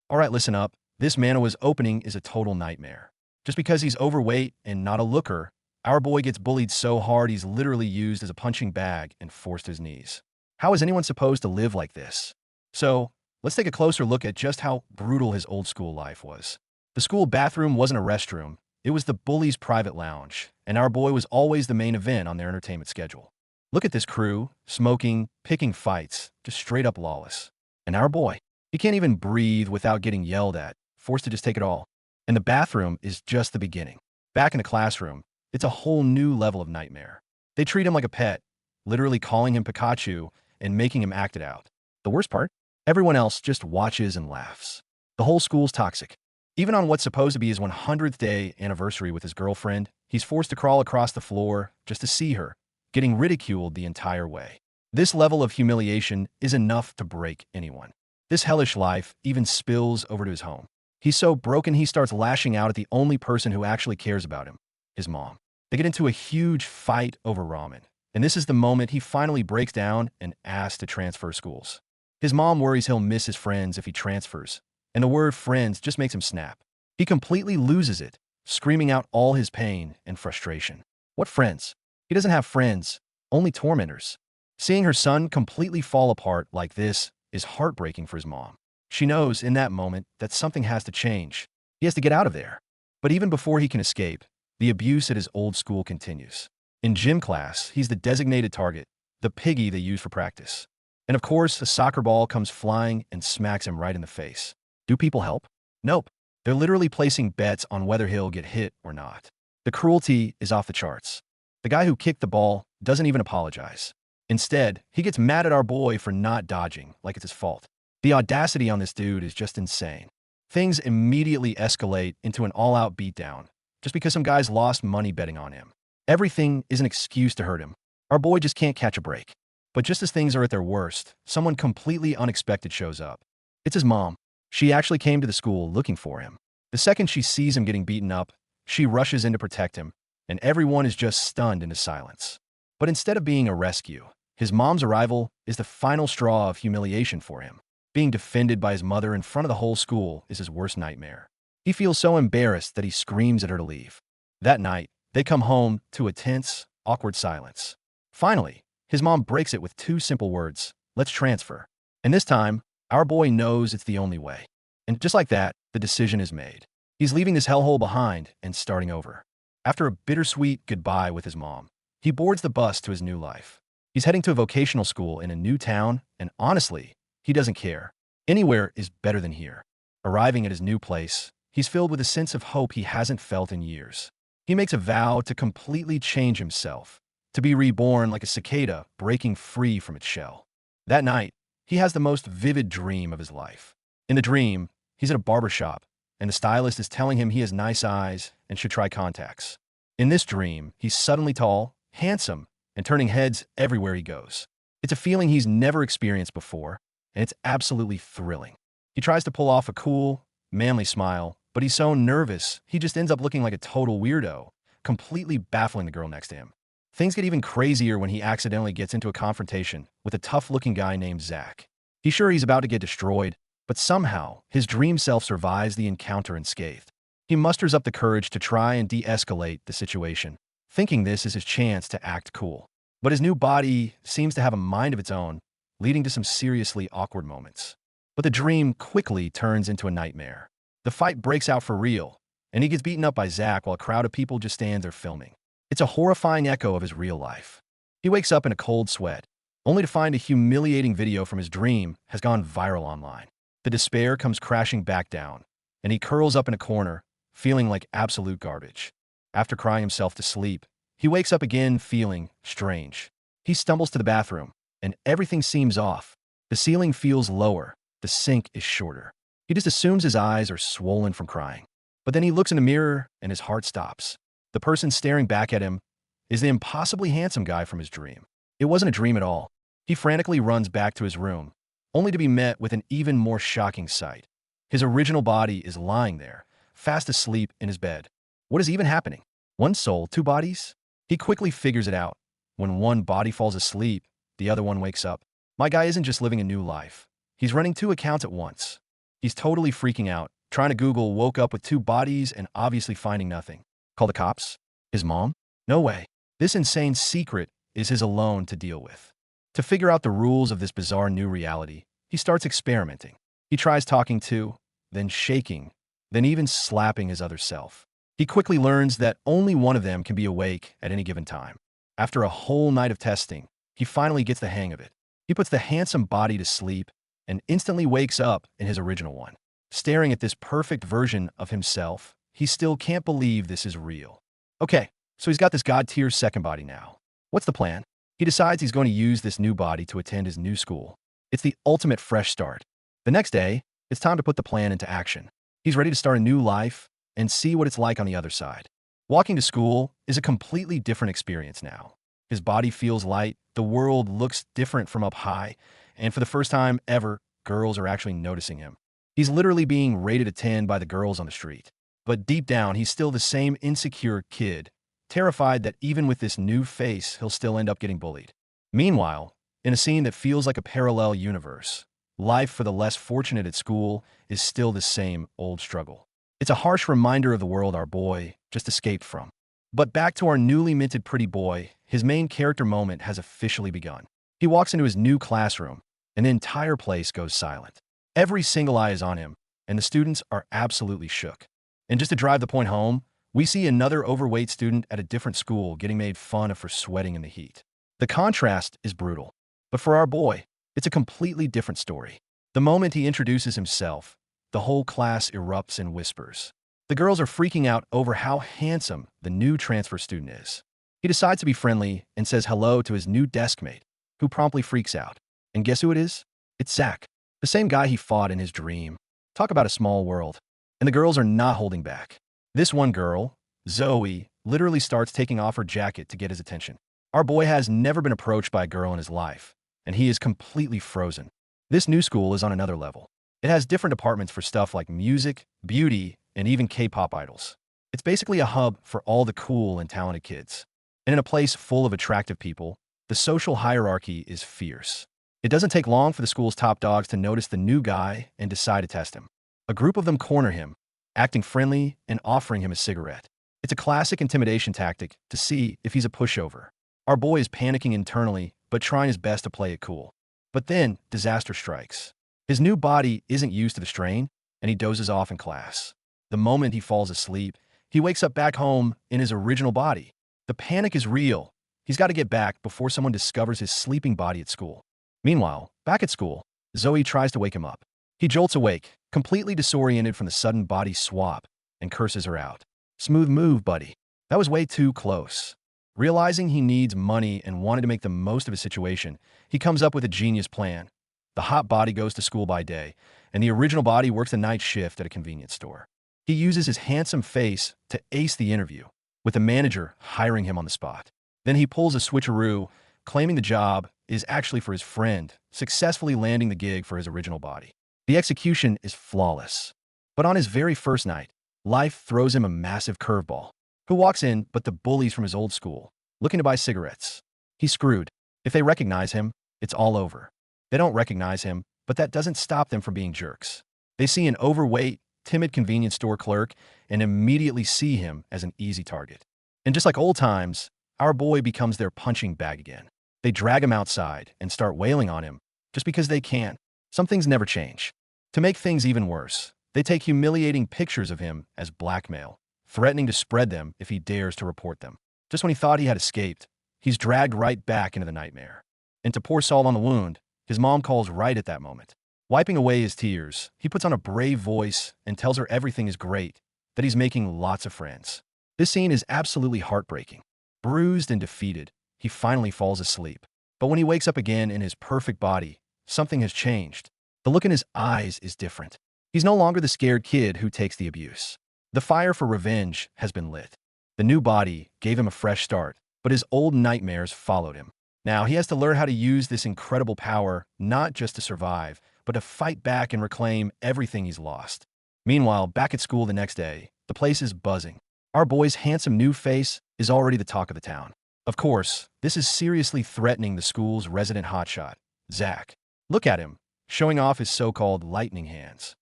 All right, listen up. This Manoa's opening is a total nightmare. Just because he's overweight and not a looker, our boy gets bullied so hard he's literally used as a punching bag and forced to his knees. How is anyone supposed to live like this? So, let's take a closer look at just how brutal his old school life was. The school bathroom wasn't a restroom, it was the bully's private lounge, and our boy was always the main event on their entertainment schedule. Look at this crew, smoking, picking fights, just straight up lawless. And our boy, he can't even breathe without getting yelled at, forced to just take it all. And the bathroom is just the beginning. Back in the classroom, it's a whole new level of nightmare. They treat him like a pet, literally calling him Pikachu and making him act it out. The worst part? Everyone else just watches and laughs. The whole school's toxic. Even on what's supposed to be his 100th day anniversary with his girlfriend, he's forced to crawl across the floor just to see her, getting ridiculed the entire way. This level of humiliation is enough to break anyone. This hellish life even spills over to his home. He's so broken he starts lashing out at the only person who actually cares about him, his mom. They get into a huge fight over ramen, and this is the moment he finally breaks down and asks to transfer schools. His mom worries he'll miss his friends if he transfers, and the word friends just makes him snap. He completely loses it, screaming out all his pain and frustration. What friends? He doesn't have friends, only tormentors. Seeing her son completely fall apart like this is heartbreaking for his mom. She knows in that moment that something has to change. He has to get out of there. But even before he can escape, the abuse at his old school continues. In gym class, he's the designated target, the piggy they use for practice. And of course, a soccer ball comes flying and smacks him right in the face. Do people help? Nope. They're literally placing bets on whether he'll get hit or not. The cruelty is off the charts. The guy who kicked the ball doesn't even apologize. Instead, he gets mad at our boy for not dodging, like it's his fault. The audacity on this dude is just insane. Things immediately escalate into an all-out beatdown, just because some guys lost money betting on him. Everything is an excuse to hurt him. Our boy just can't catch a break. But just as things are at their worst, someone completely unexpected shows up. It's his mom. She actually came to the school looking for him. The second she sees him getting beaten up, she rushes in to protect him, and everyone is just stunned into silence. But instead of being a rescue, his mom's arrival is the final straw of humiliation for him. Being defended by his mother in front of the whole school is his worst nightmare. He feels so embarrassed that he screams at her to leave. That night, they come home to a tense, awkward silence. Finally, his mom breaks it with two simple words, "Let's transfer." And this time, our boy knows it's the only way. And just like that, the decision is made. He's leaving this hellhole behind and starting over. After a bittersweet goodbye with his mom, he boards the bus to his new life. He's heading to a vocational school in a new town, and honestly, he doesn't care. Anywhere is better than here. Arriving at his new place, he's filled with a sense of hope he hasn't felt in years. He makes a vow to completely change himself, to be reborn like a cicada breaking free from its shell. That night, he has the most vivid dream of his life. In the dream, he's at a barber shop, and the stylist is telling him he has nice eyes and should try contacts. In this dream, he's suddenly tall, handsome, and turning heads everywhere he goes. It's a feeling he's never experienced before, and it's absolutely thrilling. He tries to pull off a cool, manly smile, but he's so nervous, he just ends up looking like a total weirdo, completely baffling the girl next to him. Things get even crazier when he accidentally gets into a confrontation with a tough-looking guy named Zach. He's sure he's about to get destroyed, but somehow, his dream self survives the encounter unscathed. He musters up the courage to try and de-escalate the situation, thinking this is his chance to act cool. But his new body seems to have a mind of its own, leading to some seriously awkward moments. But the dream quickly turns into a nightmare. The fight breaks out for real, and he gets beaten up by Zach while a crowd of people just stands there filming. It's a horrifying echo of his real life. He wakes up in a cold sweat, only to find a humiliating video from his dream has gone viral online. The despair comes crashing back down, and he curls up in a corner, feeling like absolute garbage. After crying himself to sleep, he wakes up again feeling strange. He stumbles to the bathroom, and everything seems off. The ceiling feels lower, the sink is shorter. He just assumes his eyes are swollen from crying. But then he looks in the mirror, and his heart stops. The person staring back at him is the impossibly handsome guy from his dream. It wasn't a dream at all. He frantically runs back to his room, only to be met with an even more shocking sight. His original body is lying there, fast asleep in his bed. What is even happening? One soul, two bodies? He quickly figures it out. When one body falls asleep, the other one wakes up. My guy isn't just living a new life. He's running two accounts at once. He's totally freaking out, trying to Google woke up with two bodies and obviously finding nothing. Call the cops? His mom? No way. This insane secret is his alone to deal with. To figure out the rules of this bizarre new reality, he starts experimenting. He tries talking to, then shaking, then even slapping his other self. He quickly learns that only one of them can be awake at any given time. After a whole night of testing, he finally gets the hang of it. He puts the handsome body to sleep and instantly wakes up in his original one. Staring at this perfect version of himself, he still can't believe this is real. Okay, so he's got this god-tier second body now. What's the plan? He decides he's going to use this new body to attend his new school. It's the ultimate fresh start. The next day, it's time to put the plan into action. He's ready to start a new life and see what it's like on the other side. Walking to school is a completely different experience now. His body feels light, the world looks different from up high, and for the first time ever, girls are actually noticing him. He's literally being rated a 10 by the girls on the street. But deep down, he's still the same insecure kid, terrified that even with this new face, he'll still end up getting bullied. Meanwhile, in a scene that feels like a parallel universe, life for the less fortunate at school is still the same old struggle. It's a harsh reminder of the world our boy just escaped from. But back to our newly minted pretty boy, his main character moment has officially begun. He walks into his new classroom, and the entire place goes silent. Every single eye is on him, and the students are absolutely shook. And just to drive the point home, we see another overweight student at a different school getting made fun of for sweating in the heat. The contrast is brutal. But for our boy, it's a completely different story. The moment he introduces himself, the whole class erupts in whispers. The girls are freaking out over how handsome the new transfer student is. He decides to be friendly and says hello to his new desk mate, who promptly freaks out. And guess who it is? It's Zach, the same guy he fought in his dream. Talk about a small world. And the girls are not holding back. This one girl, Zoe, literally starts taking off her jacket to get his attention. Our boy has never been approached by a girl in his life, and he is completely frozen. This new school is on another level. It has different departments for stuff like music, beauty, and even K-pop idols. It's basically a hub for all the cool and talented kids. And in a place full of attractive people, the social hierarchy is fierce. It doesn't take long for the school's top dogs to notice the new guy and decide to test him. A group of them corner him, acting friendly and offering him a cigarette. It's a classic intimidation tactic to see if he's a pushover. Our boy is panicking internally, but trying his best to play it cool. But then, disaster strikes. His new body isn't used to the strain, and he dozes off in class. The moment he falls asleep, he wakes up back home in his original body. The panic is real. He's got to get back before someone discovers his sleeping body at school. Meanwhile, back at school, Zoe tries to wake him up. He jolts awake, completely disoriented from the sudden body swap, and curses her out. Smooth move, buddy. That was way too close. Realizing he needs money and wanted to make the most of his situation, he comes up with a genius plan. The hot body goes to school by day, and the original body works a night shift at a convenience store. He uses his handsome face to ace the interview, with the manager hiring him on the spot. Then he pulls a switcheroo, claiming the job is actually for his friend, successfully landing the gig for his original body. The execution is flawless. But on his very first night, life throws him a massive curveball. Who walks in but the bullies from his old school, looking to buy cigarettes? He's screwed. If they recognize him, it's all over. They don't recognize him, but that doesn't stop them from being jerks. They see an overweight, timid convenience store clerk and immediately see him as an easy target. And just like old times, our boy becomes their punching bag again. They drag him outside and start wailing on him just because they can. Some things never change. To make things even worse, they take humiliating pictures of him as blackmail, threatening to spread them if he dares to report them. Just when he thought he had escaped, he's dragged right back into the nightmare. And to pour salt on the wound, his mom calls right at that moment. Wiping away his tears, he puts on a brave voice and tells her everything is great, that he's making lots of friends. This scene is absolutely heartbreaking. Bruised and defeated, he finally falls asleep. But when he wakes up again in his perfect body, something has changed. The look in his eyes is different. He's no longer the scared kid who takes the abuse. The fire for revenge has been lit. The new body gave him a fresh start, but his old nightmares followed him. Now he has to learn how to use this incredible power not just to survive, but to fight back and reclaim everything he's lost. Meanwhile, back at school the next day, the place is buzzing. Our boy's handsome new face is already the talk of the town. Of course, this is seriously threatening the school's resident hotshot, Zach. Look at him, showing off his so-called lightning hands.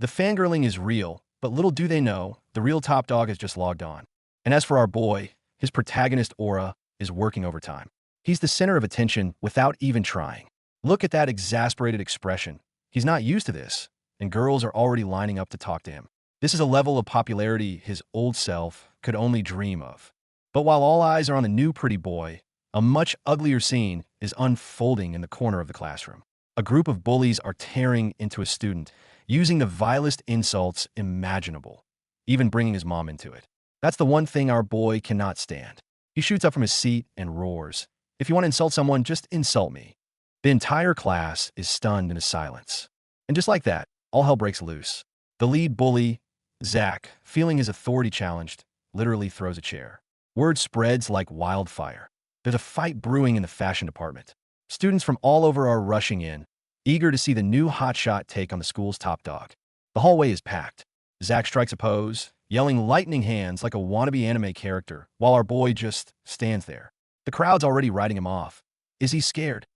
The fangirling is real, but little do they know, the real top dog has just logged on. And as for our boy, his protagonist aura is working overtime. He's the center of attention without even trying. Look at that exasperated expression. He's not used to this, and girls are already lining up to talk to him. This is a level of popularity his old self could only dream of. But while all eyes are on the new pretty boy, a much uglier scene is unfolding in the corner of the classroom. A group of bullies are tearing into a student, using the vilest insults imaginable, even bringing his mom into it. That's the one thing our boy cannot stand. He shoots up from his seat and roars, "If you want to insult someone, just insult me." The entire class is stunned into silence. And just like that, all hell breaks loose. The lead bully, Zach, feeling his authority challenged, literally throws a chair. Word spreads like wildfire. There's a fight brewing in the fashion department. Students from all over are rushing in, eager to see the new hotshot take on the school's top dog. The hallway is packed. Zach strikes a pose, yelling lightning hands like a wannabe anime character, while our boy just stands there. The crowd's already writing him off. Is he scared?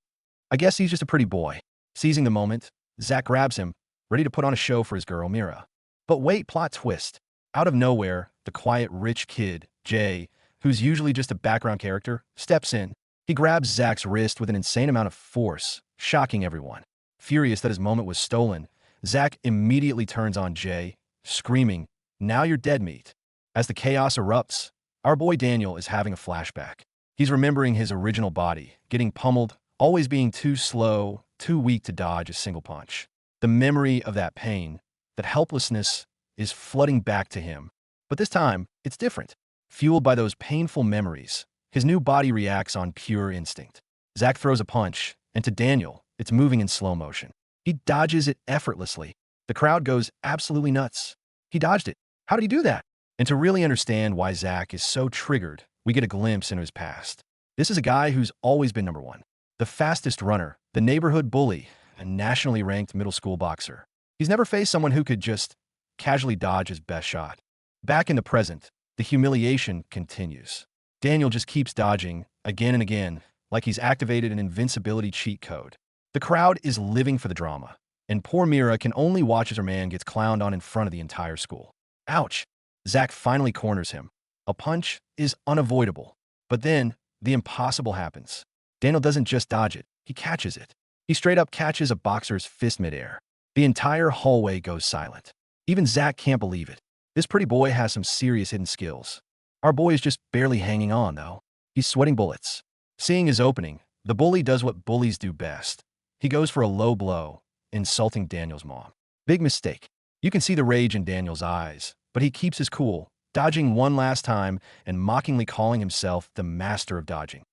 I guess he's just a pretty boy. Seizing the moment, Zach grabs him, ready to put on a show for his girl, Mira. But wait, plot twist. Out of nowhere, the quiet, rich kid, Jay, who's usually just a background character, steps in. He grabs Zach's wrist with an insane amount of force, shocking everyone. Furious that his moment was stolen, Zach immediately turns on Jay, screaming, "Now you're dead meat." As the chaos erupts, our boy Daniel is having a flashback. He's remembering his original body, getting pummeled, always being too slow, too weak to dodge a single punch. The memory of that pain, that helplessness, is flooding back to him. But this time, it's different. Fueled by those painful memories, his new body reacts on pure instinct. Zach throws a punch, and to Daniel, it's moving in slow motion. He dodges it effortlessly. The crowd goes absolutely nuts. He dodged it. How did he do that? And to really understand why Zach is so triggered, we get a glimpse into his past. This is a guy who's always been number one. The fastest runner, the neighborhood bully, a nationally ranked middle school boxer. He's never faced someone who could just casually dodge his best shot. Back in the present, the humiliation continues. Daniel just keeps dodging again and again, like he's activated an invincibility cheat code. The crowd is living for the drama, and poor Mira can only watch as her man gets clowned on in front of the entire school. Ouch! Zach finally corners him. A punch is unavoidable. But then, the impossible happens. Daniel doesn't just dodge it, he catches it. He straight up catches a boxer's fist midair. The entire hallway goes silent. Even Zach can't believe it. This pretty boy has some serious hidden skills. Our boy is just barely hanging on, though. He's sweating bullets. Seeing his opening, the bully does what bullies do best. He goes for a low blow, insulting Daniel's mom. Big mistake. You can see the rage in Daniel's eyes, but he keeps his cool, dodging one last time and mockingly calling himself the master of dodging.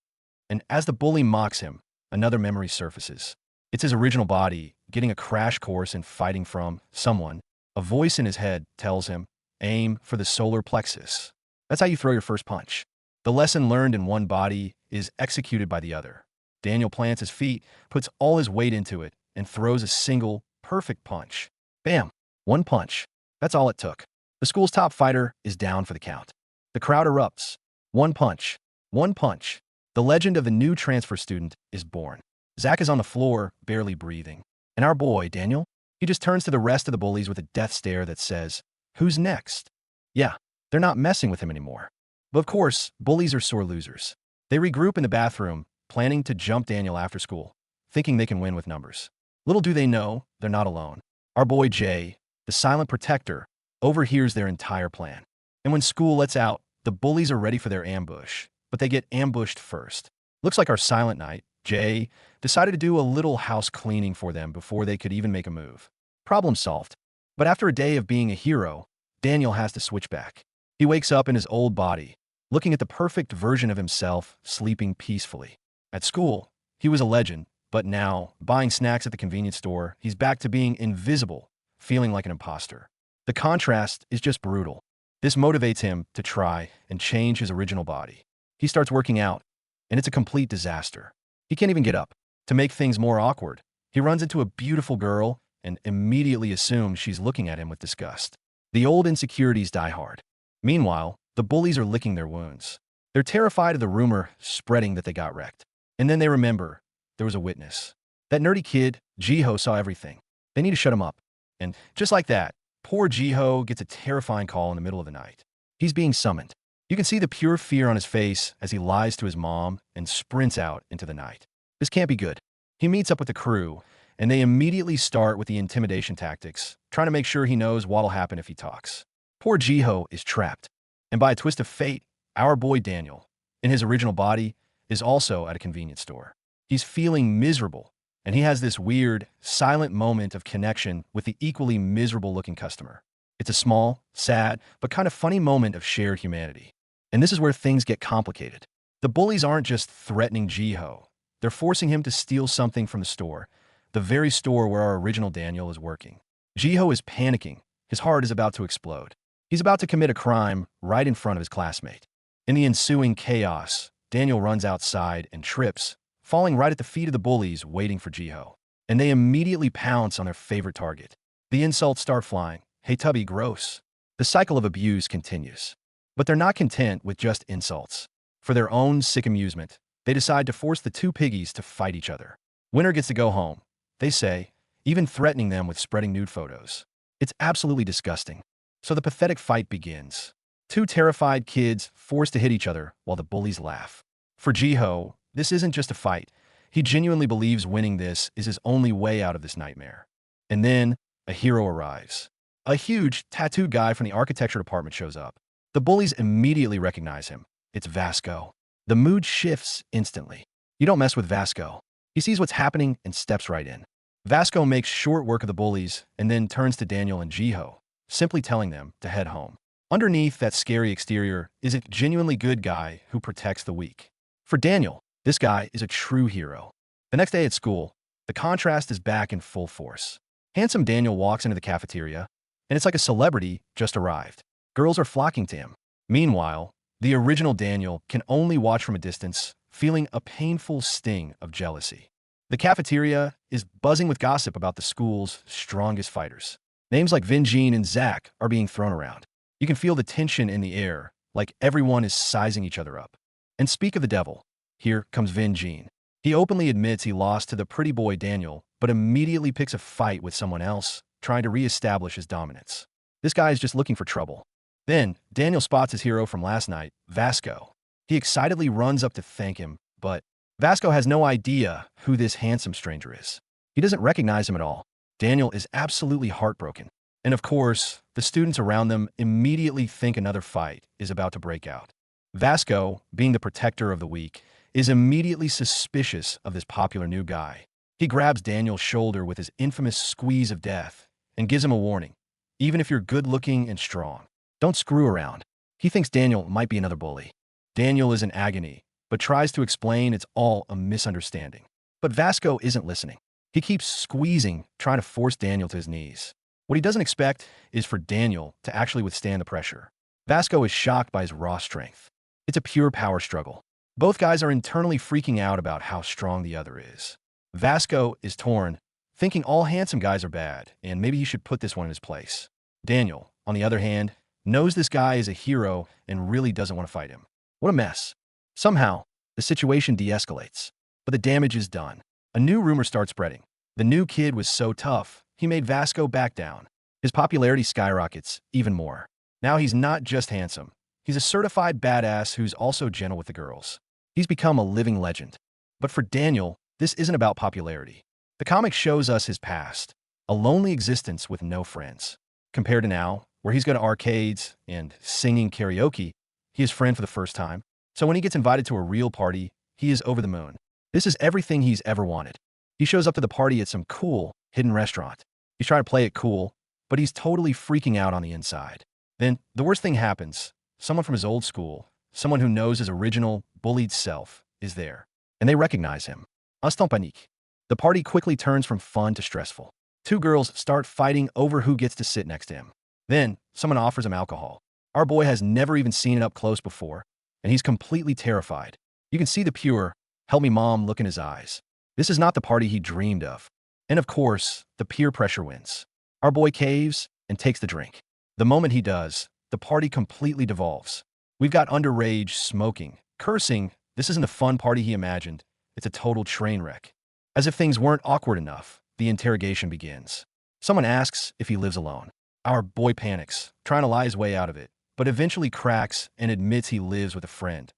And as the bully mocks him, another memory surfaces. It's his original body, getting a crash course in fighting from someone. A voice in his head tells him, "Aim for the solar plexus." That's how you throw your first punch. The lesson learned in one body is executed by the other. Daniel plants his feet, puts all his weight into it, and throws a single, perfect punch. Bam! One punch. That's all it took. The school's top fighter is down for the count. The crowd erupts. One punch. One punch. The legend of the new transfer student is born. Zach is on the floor, barely breathing. And our boy, Daniel, he just turns to the rest of the bullies with a death stare that says, "Who's next?" Yeah, they're not messing with him anymore. But of course, bullies are sore losers. They regroup in the bathroom, planning to jump Daniel after school, thinking they can win with numbers. Little do they know, they're not alone. Our boy Jay, the silent protector, overhears their entire plan. And when school lets out, the bullies are ready for their ambush, but they get ambushed first. Looks like our silent knight, Jay, decided to do a little house cleaning for them before they could even make a move. Problem solved. But after a day of being a hero, Daniel has to switch back. He wakes up in his old body, looking at the perfect version of himself, sleeping peacefully. At school, he was a legend, but now, buying snacks at the convenience store, he's back to being invisible, feeling like an imposter. The contrast is just brutal. This motivates him to try and change his original body. He starts working out, and it's a complete disaster. He can't even get up. To make things more awkward, he runs into a beautiful girl and immediately assumes she's looking at him with disgust. The old insecurities die hard. Meanwhile, the bullies are licking their wounds. They're terrified of the rumor spreading that they got wrecked. And then they remember there was a witness. That nerdy kid, Jiho, saw everything. They need to shut him up. And just like that, Poor Jiho gets a terrifying call in the middle of the night. He's being summoned. You can see the pure fear on his face as he lies to his mom and sprints out into the night. This can't be good. He meets up with the crew, and they immediately start with the intimidation tactics, trying to make sure he knows what'll happen if he talks. Poor Jiho is trapped, and by a twist of fate, our boy Daniel, in his original body, is also at a convenience store. He's feeling miserable, and he has this weird, silent moment of connection with the equally miserable-looking customer. It's a small, sad, but kind of funny moment of shared humanity. And this is where things get complicated. The bullies aren't just threatening Jiho. They're forcing him to steal something from the store, the very store where our original Daniel is working. Jiho is panicking. His heart is about to explode. He's about to commit a crime right in front of his classmate. In the ensuing chaos, Daniel runs outside and trips, falling right at the feet of the bullies waiting for Jiho. And they immediately pounce on their favorite target. The insults start flying. "Hey Tubby, gross." The cycle of abuse continues. But they're not content with just insults. For their own sick amusement, they decide to force the two piggies to fight each other. Winner gets to go home, they say, even threatening them with spreading nude photos. It's absolutely disgusting. So the pathetic fight begins. Two terrified kids forced to hit each other while the bullies laugh. For Jiho, this isn't just a fight. He genuinely believes winning this is his only way out of this nightmare. And then, a hero arrives. A huge, tattooed guy from the architecture department shows up. The bullies immediately recognize him. It's Vasco. The mood shifts instantly. You don't mess with Vasco. He sees what's happening and steps right in. Vasco makes short work of the bullies and then turns to Daniel and Jiho, simply telling them to head home. Underneath that scary exterior is a genuinely good guy who protects the weak. For Daniel, this guy is a true hero. The next day at school, the contrast is back in full force. Handsome Daniel walks into the cafeteria, and it's like a celebrity just arrived. Girls are flocking to him. Meanwhile, the original Daniel can only watch from a distance, feeling a painful sting of jealousy. The cafeteria is buzzing with gossip about the school's strongest fighters. Names like Vin Jean and Zach are being thrown around. You can feel the tension in the air, like everyone is sizing each other up. And speak of the devil, here comes Vin Jean. He openly admits he lost to the pretty boy Daniel, but immediately picks a fight with someone else, trying to re-establish his dominance. This guy is just looking for trouble. Then, Daniel spots his hero from last night, Vasco. He excitedly runs up to thank him, but Vasco has no idea who this handsome stranger is. He doesn't recognize him at all. Daniel is absolutely heartbroken. And of course, the students around them immediately think another fight is about to break out. Vasco, being the protector of the weak, is immediately suspicious of this popular new guy. He grabs Daniel's shoulder with his infamous squeeze of death and gives him a warning. Even if you're good-looking and strong, don't screw around. He thinks Daniel might be another bully. Daniel is in agony, but tries to explain it's all a misunderstanding. But Vasco isn't listening. He keeps squeezing, trying to force Daniel to his knees. What he doesn't expect is for Daniel to actually withstand the pressure. Vasco is shocked by his raw strength. It's a pure power struggle. Both guys are internally freaking out about how strong the other is. Vasco is torn, thinking all handsome guys are bad, and maybe he should put this one in his place. Daniel, on the other hand, knows this guy is a hero and really doesn't want to fight him. What a mess. Somehow, the situation de-escalates, but the damage is done. A new rumor starts spreading. The new kid was so tough, he made Vasco back down. His popularity skyrockets even more. Now he's not just handsome. He's a certified badass who's also gentle with the girls. He's become a living legend. But for Daniel, this isn't about popularity. The comic shows us his past, a lonely existence with no friends. Compared to now, where he's going to arcades and singing karaoke, he is friend for the first time. So when he gets invited to a real party, he is over the moon. This is everything he's ever wanted. He shows up to the party at some cool, hidden restaurant. He's trying to play it cool, but he's totally freaking out on the inside. Then, the worst thing happens. Someone from his old school, someone who knows his original, bullied self, is there. And they recognize him. Instant panique. The party quickly turns from fun to stressful. Two girls start fighting over who gets to sit next to him. Then, someone offers him alcohol. Our boy has never even seen it up close before, and he's completely terrified. You can see the pure, "Help me, Mom" look in his eyes. This is not the party he dreamed of. And of course, the peer pressure wins. Our boy caves and takes the drink. The moment he does, the party completely devolves. We've got underage, smoking, cursing. This isn't the fun party he imagined. It's a total train wreck. As if things weren't awkward enough, the interrogation begins. Someone asks if he lives alone. Our boy panics, trying to lie his way out of it, but eventually cracks and admits he lives with a friend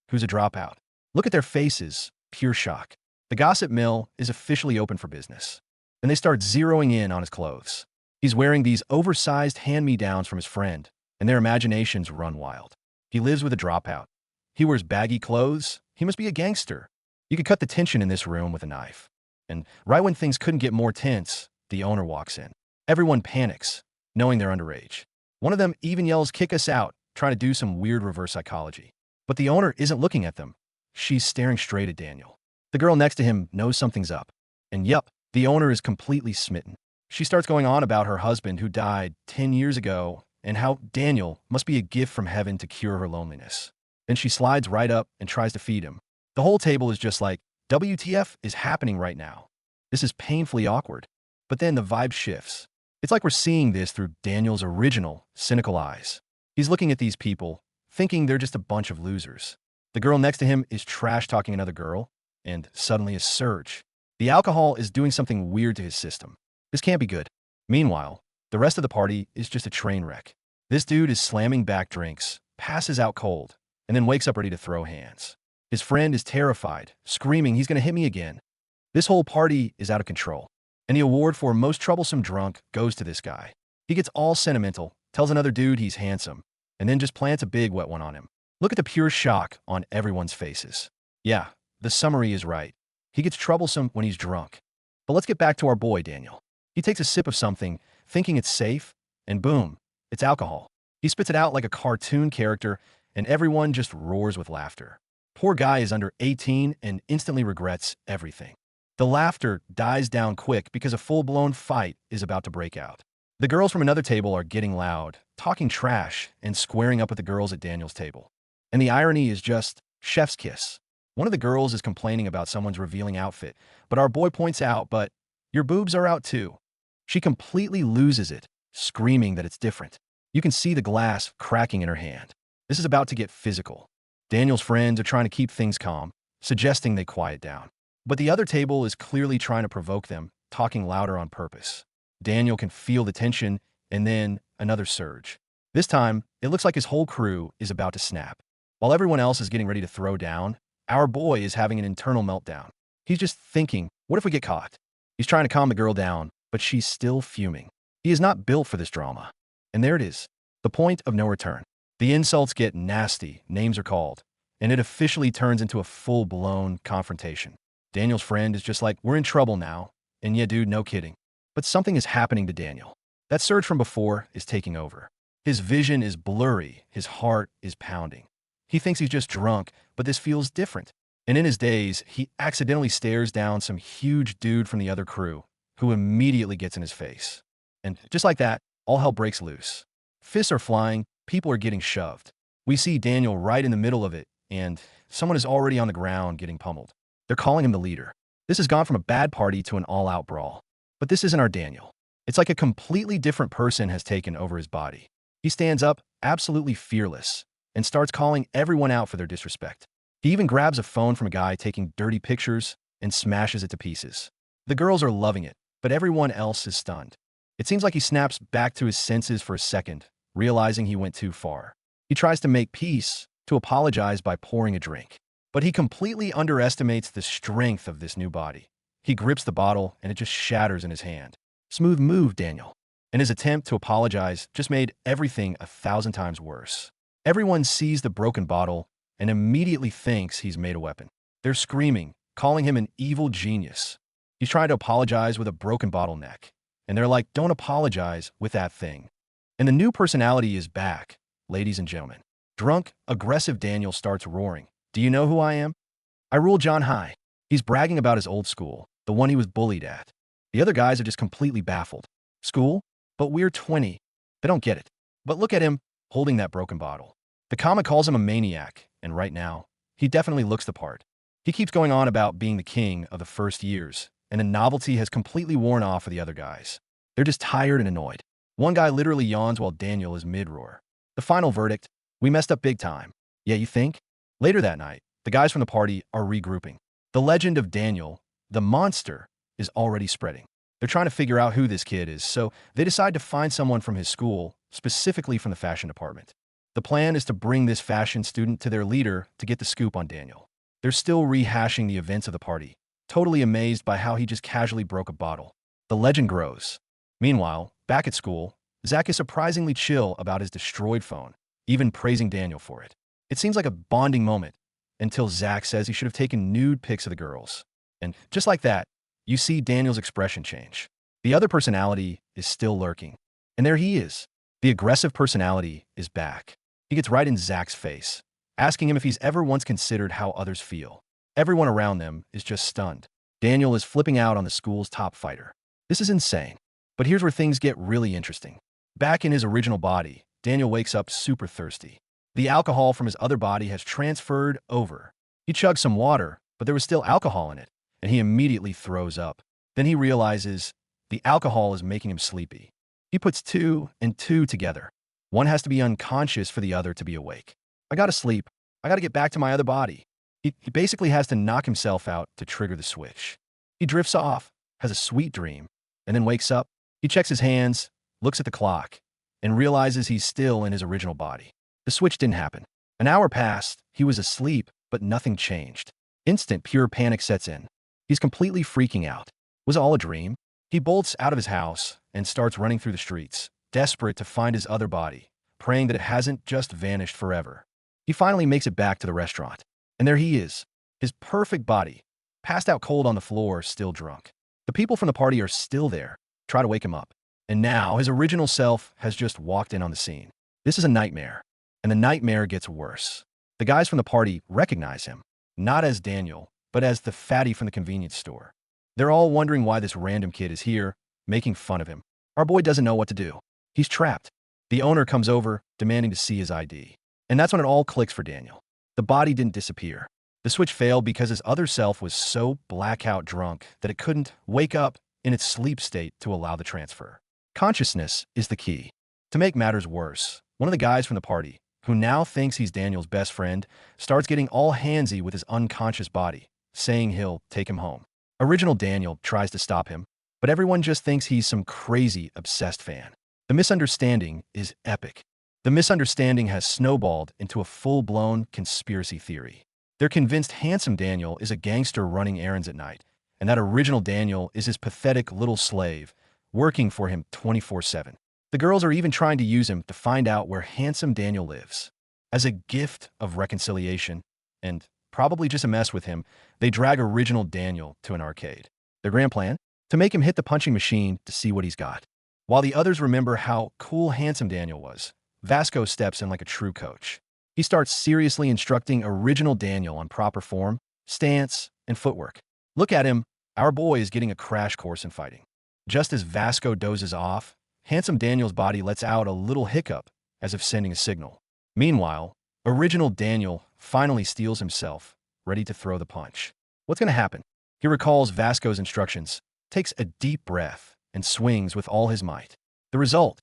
who's a dropout. Look at their faces, pure shock. The gossip mill is officially open for business, and they start zeroing in on his clothes. He's wearing these oversized hand-me-downs from his friend, and their imaginations run wild. He lives with a dropout. He wears baggy clothes. He must be a gangster. You could cut the tension in this room with a knife. And right when things couldn't get more tense, the owner walks in. Everyone panics, knowing they're underage. One of them even yells, "Kick us out," trying to do some weird reverse psychology. But the owner isn't looking at them. She's staring straight at Daniel. The girl next to him knows something's up. And yep, the owner is completely smitten. She starts going on about her husband who died 10 years ago and how Daniel must be a gift from heaven to cure her loneliness. Then she slides right up and tries to feed him. The whole table is just like, WTF is happening right now? This is painfully awkward. But then the vibe shifts. It's like we're seeing this through Daniel's original, cynical eyes. He's looking at these people, thinking they're just a bunch of losers. The girl next to him is trash-talking another girl, and suddenly a surge. The alcohol is doing something weird to his system. This can't be good. Meanwhile, the rest of the party is just a train wreck. This dude is slamming back drinks, passes out cold, and then wakes up ready to throw hands. His friend is terrified, screaming he's going to hit me again. This whole party is out of control, and the award for most troublesome drunk goes to this guy. He gets all sentimental, tells another dude he's handsome, and then just plants a big wet one on him. Look at the pure shock on everyone's faces. Yeah, the summary is right. He gets troublesome when he's drunk. But let's get back to our boy, Daniel. He takes a sip of something, thinking it's safe, and boom, it's alcohol. He spits it out like a cartoon character, and everyone just roars with laughter. Poor guy is under 18 and instantly regrets everything. The laughter dies down quick because a full-blown fight is about to break out. The girls from another table are getting loud, talking trash, and squaring up with the girls at Daniel's table. And the irony is just chef's kiss. One of the girls is complaining about someone's revealing outfit, but our boy points out, "But your boobs are out too." She completely loses it, screaming that it's different. You can see the glass cracking in her hand. This is about to get physical. Daniel's friends are trying to keep things calm, suggesting they quiet down. But the other table is clearly trying to provoke them, talking louder on purpose. Daniel can feel the tension, and then another surge. This time, it looks like his whole crew is about to snap. While everyone else is getting ready to throw down, our boy is having an internal meltdown. He's just thinking, what if we get caught? He's trying to calm the girl down, but she's still fuming. He is not built for this drama. And there it is, the point of no return. The insults get nasty, names are called, and it officially turns into a full-blown confrontation. Daniel's friend is just like, "We're in trouble now." And yeah, dude, no kidding. But something is happening to Daniel. That surge from before is taking over. His vision is blurry, his heart is pounding. He thinks he's just drunk, but this feels different. And in his daze, he accidentally stares down some huge dude from the other crew, who immediately gets in his face. And just like that, all hell breaks loose. Fists are flying, people are getting shoved. We see Daniel right in the middle of it, and someone is already on the ground getting pummeled. They're calling him the leader. This has gone from a bad party to an all-out brawl. But this isn't our Daniel. It's like a completely different person has taken over his body. He stands up, absolutely fearless, and starts calling everyone out for their disrespect. He even grabs a phone from a guy taking dirty pictures and smashes it to pieces. The girls are loving it, but everyone else is stunned. It seems like he snaps back to his senses for a second, realizing he went too far. He tries to make peace, to apologize by pouring a drink. But he completely underestimates the strength of this new body. He grips the bottle, and it just shatters in his hand. Smooth move, Daniel. And his attempt to apologize just made everything 1,000 times worse. Everyone sees the broken bottle and immediately thinks he's made a weapon. They're screaming, calling him an evil genius. He's trying to apologize with a broken bottleneck. And they're like, "Don't apologize with that thing." And the new personality is back, ladies and gentlemen. Drunk, aggressive Daniel starts roaring. "Do you know who I am? I rule John High." He's bragging about his old school, the one he was bullied at. The other guys are just completely baffled. School? But we're 20. They don't get it. But look at him, holding that broken bottle. The comic calls him a maniac, and right now, he definitely looks the part. He keeps going on about being the king of the first years, and the novelty has completely worn off for the other guys. They're just tired and annoyed. One guy literally yawns while Daniel is mid-roar. The final verdict, we messed up big time. Yeah, you think? Later that night, the guys from the party are regrouping. The legend of Daniel, the monster, is already spreading. They're trying to figure out who this kid is, so they decide to find someone from his school, specifically from the fashion department. The plan is to bring this fashion student to their leader to get the scoop on Daniel. They're still rehashing the events of the party, totally amazed by how he just casually broke a bottle. The legend grows. Meanwhile, back at school, Zach is surprisingly chill about his destroyed phone, even praising Daniel for it. It seems like a bonding moment until Zach says he should have taken nude pics of the girls. And just like that, you see Daniel's expression change. The other personality is still lurking. And there he is. The aggressive personality is back. He gets right in Zach's face, asking him if he's ever once considered how others feel. Everyone around them is just stunned. Daniel is flipping out on the school's top fighter. This is insane. But here's where things get really interesting. Back in his original body, Daniel wakes up super thirsty. The alcohol from his other body has transferred over. He chugs some water, but there was still alcohol in it, and he immediately throws up. Then he realizes the alcohol is making him sleepy. He puts two and two together. One has to be unconscious for the other to be awake. I gotta sleep. I gotta get back to my other body. He basically has to knock himself out to trigger the switch. He drifts off, has a sweet dream, and then wakes up. He checks his hands, looks at the clock, and realizes he's still in his original body. The switch didn't happen. An hour passed, he was asleep, but nothing changed. Instant pure panic sets in. He's completely freaking out. Was it all a dream? He bolts out of his house and starts running through the streets, desperate to find his other body, praying that it hasn't just vanished forever. He finally makes it back to the restaurant. And there he is, his perfect body, passed out cold on the floor, still drunk. The people from the party are still there, try to wake him up. And now his original self has just walked in on the scene. This is a nightmare, and the nightmare gets worse. The guys from the party recognize him, not as Daniel, but as the fatty from the convenience store. They're all wondering why this random kid is here, making fun of him. Our boy doesn't know what to do. He's trapped. The owner comes over, demanding to see his ID. And that's when it all clicks for Daniel. The body didn't disappear. The switch failed because his other self was so blackout drunk that it couldn't wake up in its sleep state to allow the transfer. Consciousness is the key. To make matters worse, one of the guys from the party, who now thinks he's Daniel's best friend, starts getting all handsy with his unconscious body, saying he'll take him home. Original Daniel tries to stop him, but everyone just thinks he's some crazy, obsessed fan. The misunderstanding is epic. The misunderstanding has snowballed into a full-blown conspiracy theory. They're convinced handsome Daniel is a gangster running errands at night, and that original Daniel is his pathetic little slave, working for him 24/7. The girls are even trying to use him to find out where handsome Daniel lives. As a gift of reconciliation, and probably just a mess with him, they drag original Daniel to an arcade. Their grand plan? To make him hit the punching machine to see what he's got. While the others remember how cool handsome Daniel was, Vasco steps in like a true coach. He starts seriously instructing original Daniel on proper form, stance, and footwork. Look at him, our boy is getting a crash course in fighting. Just as Vasco dozes off, handsome Daniel's body lets out a little hiccup, as if sending a signal. Meanwhile, original Daniel finally steels himself, ready to throw the punch. What's going to happen? He recalls Vasco's instructions, takes a deep breath, and swings with all his might. The result?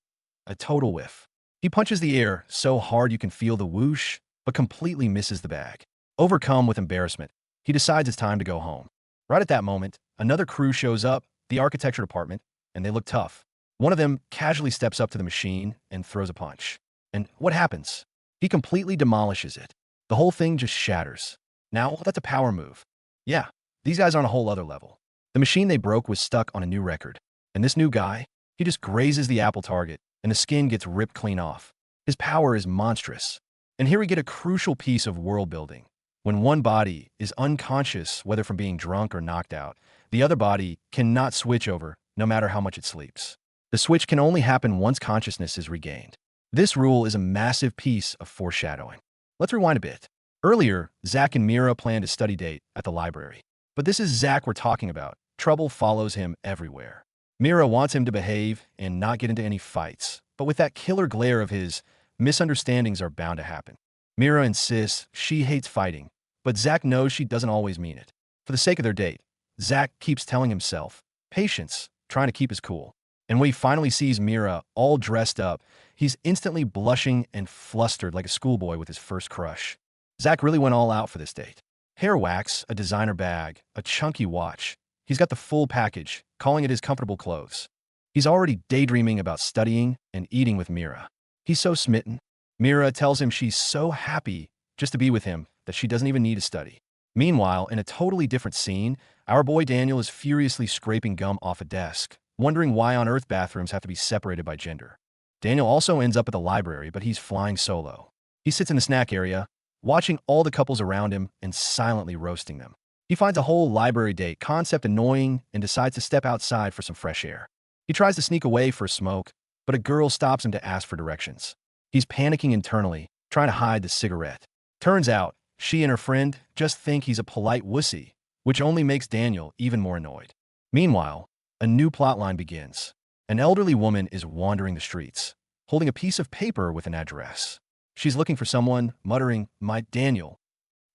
A total whiff. He punches the air so hard you can feel the whoosh, but completely misses the bag. Overcome with embarrassment, he decides it's time to go home. Right at that moment, another crew shows up, the architecture department, and they look tough. One of them casually steps up to the machine and throws a punch. And what happens? He completely demolishes it. The whole thing just shatters. Now, that's a power move. Yeah, these guys are on a whole other level. The machine they broke was stuck on a new record. And this new guy, he just grazes the apple target, and the skin gets ripped clean off. His power is monstrous. And here we get a crucial piece of world building. When one body is unconscious, whether from being drunk or knocked out, the other body cannot switch over, no matter how much it sleeps. The switch can only happen once consciousness is regained. This rule is a massive piece of foreshadowing. Let's rewind a bit. Earlier, Zach and Mira planned a study date at the library. But this is Zach we're talking about. Trouble follows him everywhere. Mira wants him to behave and not get into any fights, but with that killer glare of his, misunderstandings are bound to happen. Mira insists she hates fighting, but Zach knows she doesn't always mean it. For the sake of their date, Zach keeps telling himself, patience, trying to keep his cool. And when he finally sees Mira all dressed up, he's instantly blushing and flustered like a schoolboy with his first crush. Zach really went all out for this date. Hair wax, a designer bag, a chunky watch. He's got the full package, calling it his comfortable clothes. He's already daydreaming about studying and eating with Mira. He's so smitten. Mira tells him she's so happy just to be with him that she doesn't even need to study. Meanwhile, in a totally different scene, our boy Daniel is furiously scraping gum off a desk, wondering why on earth bathrooms have to be separated by gender. Daniel also ends up at the library, but he's flying solo. He sits in the snack area, watching all the couples around him and silently roasting them. He finds a whole library date concept annoying and decides to step outside for some fresh air. He tries to sneak away for a smoke, but a girl stops him to ask for directions. He's panicking internally, trying to hide the cigarette. Turns out, she and her friend just think he's a polite wussy, which only makes Daniel even more annoyed. Meanwhile, a new plotline begins. An elderly woman is wandering the streets, holding a piece of paper with an address. She's looking for someone, muttering, "My Daniel."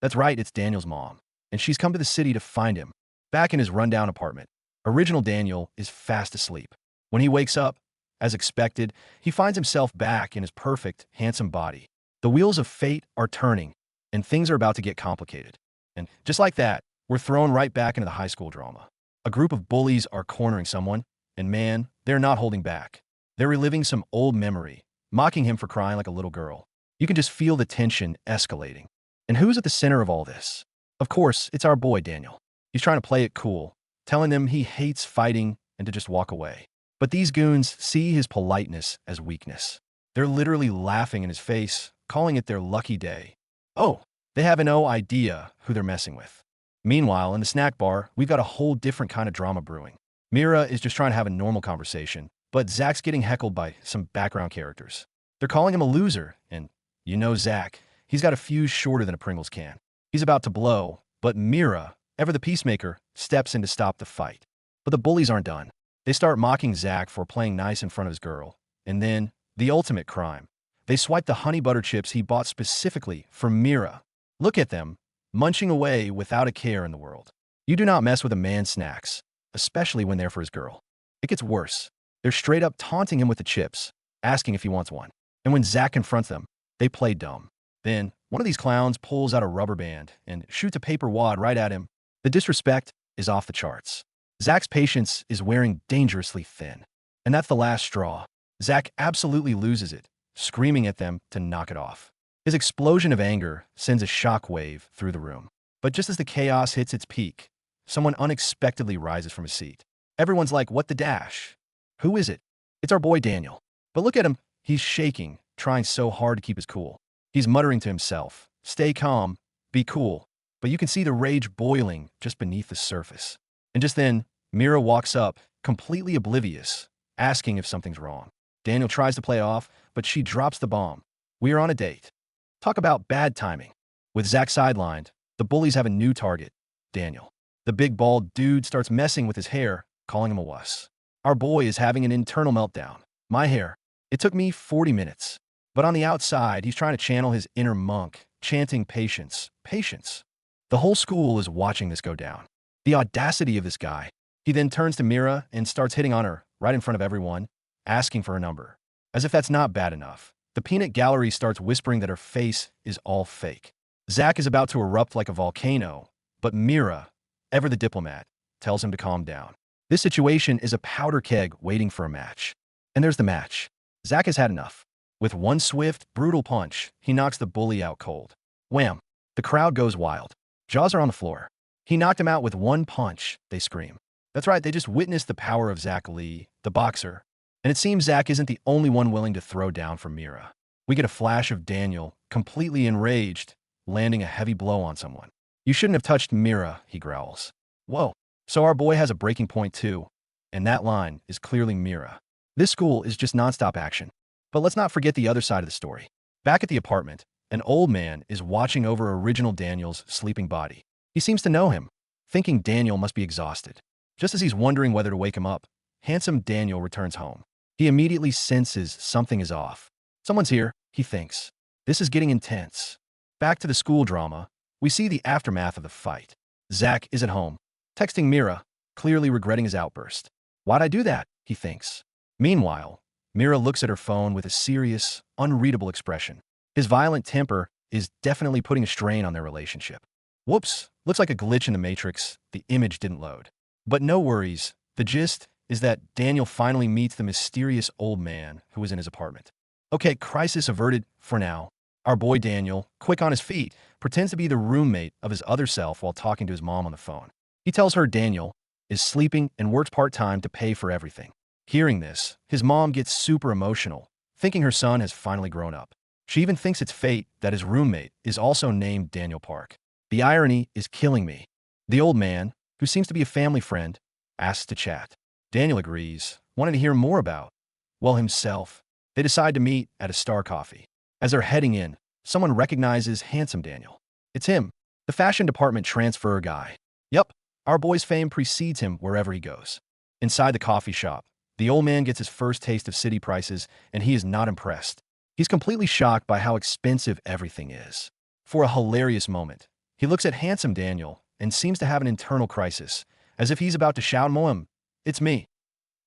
That's right, it's Daniel's mom, and she's come to the city to find him. Back in his rundown apartment, original Daniel is fast asleep. When he wakes up, as expected, he finds himself back in his perfect, handsome body. The wheels of fate are turning, and things are about to get complicated. And just like that, we're thrown right back into the high school drama. A group of bullies are cornering someone, and man, they're not holding back. They're reliving some old memory, mocking him for crying like a little girl. You can just feel the tension escalating. And who's at the center of all this? Of course, it's our boy Daniel. He's trying to play it cool, telling them he hates fighting and to just walk away. But these goons see his politeness as weakness. They're literally laughing in his face, calling it their lucky day. Oh, they have no idea who they're messing with. Meanwhile, in the snack bar, we've got a whole different kind of drama brewing. Mira is just trying to have a normal conversation, but Zach's getting heckled by some background characters. They're calling him a loser, and you know Zach, he's got a fuse shorter than a Pringles can. He's about to blow, but Mira, ever the peacemaker, steps in to stop the fight. But the bullies aren't done. They start mocking Zach for playing nice in front of his girl. And then, the ultimate crime. They swipe the honey butter chips he bought specifically for Mira. Look at them, munching away without a care in the world. You do not mess with a man's snacks, especially when they're for his girl. It gets worse. They're straight up taunting him with the chips, asking if he wants one. And when Zach confronts them, they play dumb. Then, one of these clowns pulls out a rubber band and shoots a paper wad right at him. The disrespect is off the charts. Zach's patience is wearing dangerously thin. And that's the last straw. Zach absolutely loses it, screaming at them to knock it off. His explosion of anger sends a shockwave through the room. But just as the chaos hits its peak, someone unexpectedly rises from his seat. Everyone's like, what the dash? Who is it? It's our boy Daniel. But look at him. He's shaking, trying so hard to keep his cool. He's muttering to himself, "Stay calm, be cool." But you can see the rage boiling just beneath the surface. And just then, Mira walks up, completely oblivious, asking if something's wrong. Daniel tries to play off, but she drops the bomb. We are on a date. Talk about bad timing. With Zach sidelined, the bullies have a new target, Daniel. The big bald dude starts messing with his hair, calling him a wuss. Our boy is having an internal meltdown. My hair. It took me 40 minutes. But on the outside, he's trying to channel his inner monk, chanting patience, patience. The whole school is watching this go down. The audacity of this guy. He then turns to Mira and starts hitting on her, right in front of everyone, asking for her number. As if that's not bad enough, the peanut gallery starts whispering that her face is all fake. Zach is about to erupt like a volcano, but Mira, ever the diplomat, tells him to calm down. This situation is a powder keg waiting for a match. And there's the match. Zach has had enough. With one swift, brutal punch, he knocks the bully out cold. Wham! The crowd goes wild. Jaws are on the floor. He knocked him out with one punch, they scream. That's right, they just witnessed the power of Zach Lee, the boxer. And it seems Zach isn't the only one willing to throw down for Mira. We get a flash of Daniel, completely enraged, landing a heavy blow on someone. You shouldn't have touched Mira, he growls. Whoa, so our boy has a breaking point too. And that line is clearly Mira. This school is just nonstop action. But let's not forget the other side of the story. Back at the apartment, an old man is watching over original Daniel's sleeping body. He seems to know him, thinking Daniel must be exhausted. Just as he's wondering whether to wake him up, handsome Daniel returns home. He immediately senses something is off. Someone's here, he thinks. This is getting intense. Back to the school drama, we see the aftermath of the fight. Zach is at home, texting Mira, clearly regretting his outburst. Why'd I do that? He thinks. Meanwhile, Mira looks at her phone with a serious, unreadable expression. His violent temper is definitely putting a strain on their relationship. Whoops, looks like a glitch in the Matrix. The image didn't load. But no worries. The gist is that Daniel finally meets the mysterious old man who was in his apartment. Okay, crisis averted for now. Our boy Daniel, quick on his feet, pretends to be the roommate of his other self while talking to his mom on the phone. He tells her Daniel is sleeping and works part-time to pay for everything. Hearing this, his mom gets super emotional, thinking her son has finally grown up. She even thinks it's fate that his roommate is also named Daniel Park. The irony is killing me. The old man, who seems to be a family friend, asks to chat. Daniel agrees, wanting to hear more about, well, himself. They decide to meet at a Star Coffee. As they're heading in, someone recognizes handsome Daniel. It's him, the fashion department transfer guy. Yup, our boy's fame precedes him wherever he goes. Inside the coffee shop, the old man gets his first taste of city prices, and he is not impressed. He's completely shocked by how expensive everything is. For a hilarious moment, he looks at handsome Daniel and seems to have an internal crisis, as if he's about to shout, "Moem, it's me,"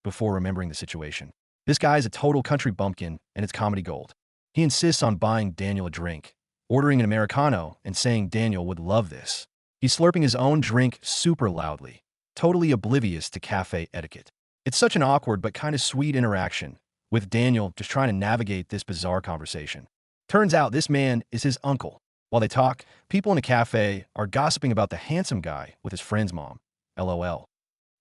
before remembering the situation. This guy is a total country bumpkin, and it's comedy gold. He insists on buying Daniel a drink, ordering an Americano and saying Daniel would love this. He's slurping his own drink super loudly, totally oblivious to cafe etiquette. It's such an awkward but kind of sweet interaction, with Daniel just trying to navigate this bizarre conversation. Turns out this man is his uncle. While they talk, people in a cafe are gossiping about the handsome guy with his friend's mom. LOL.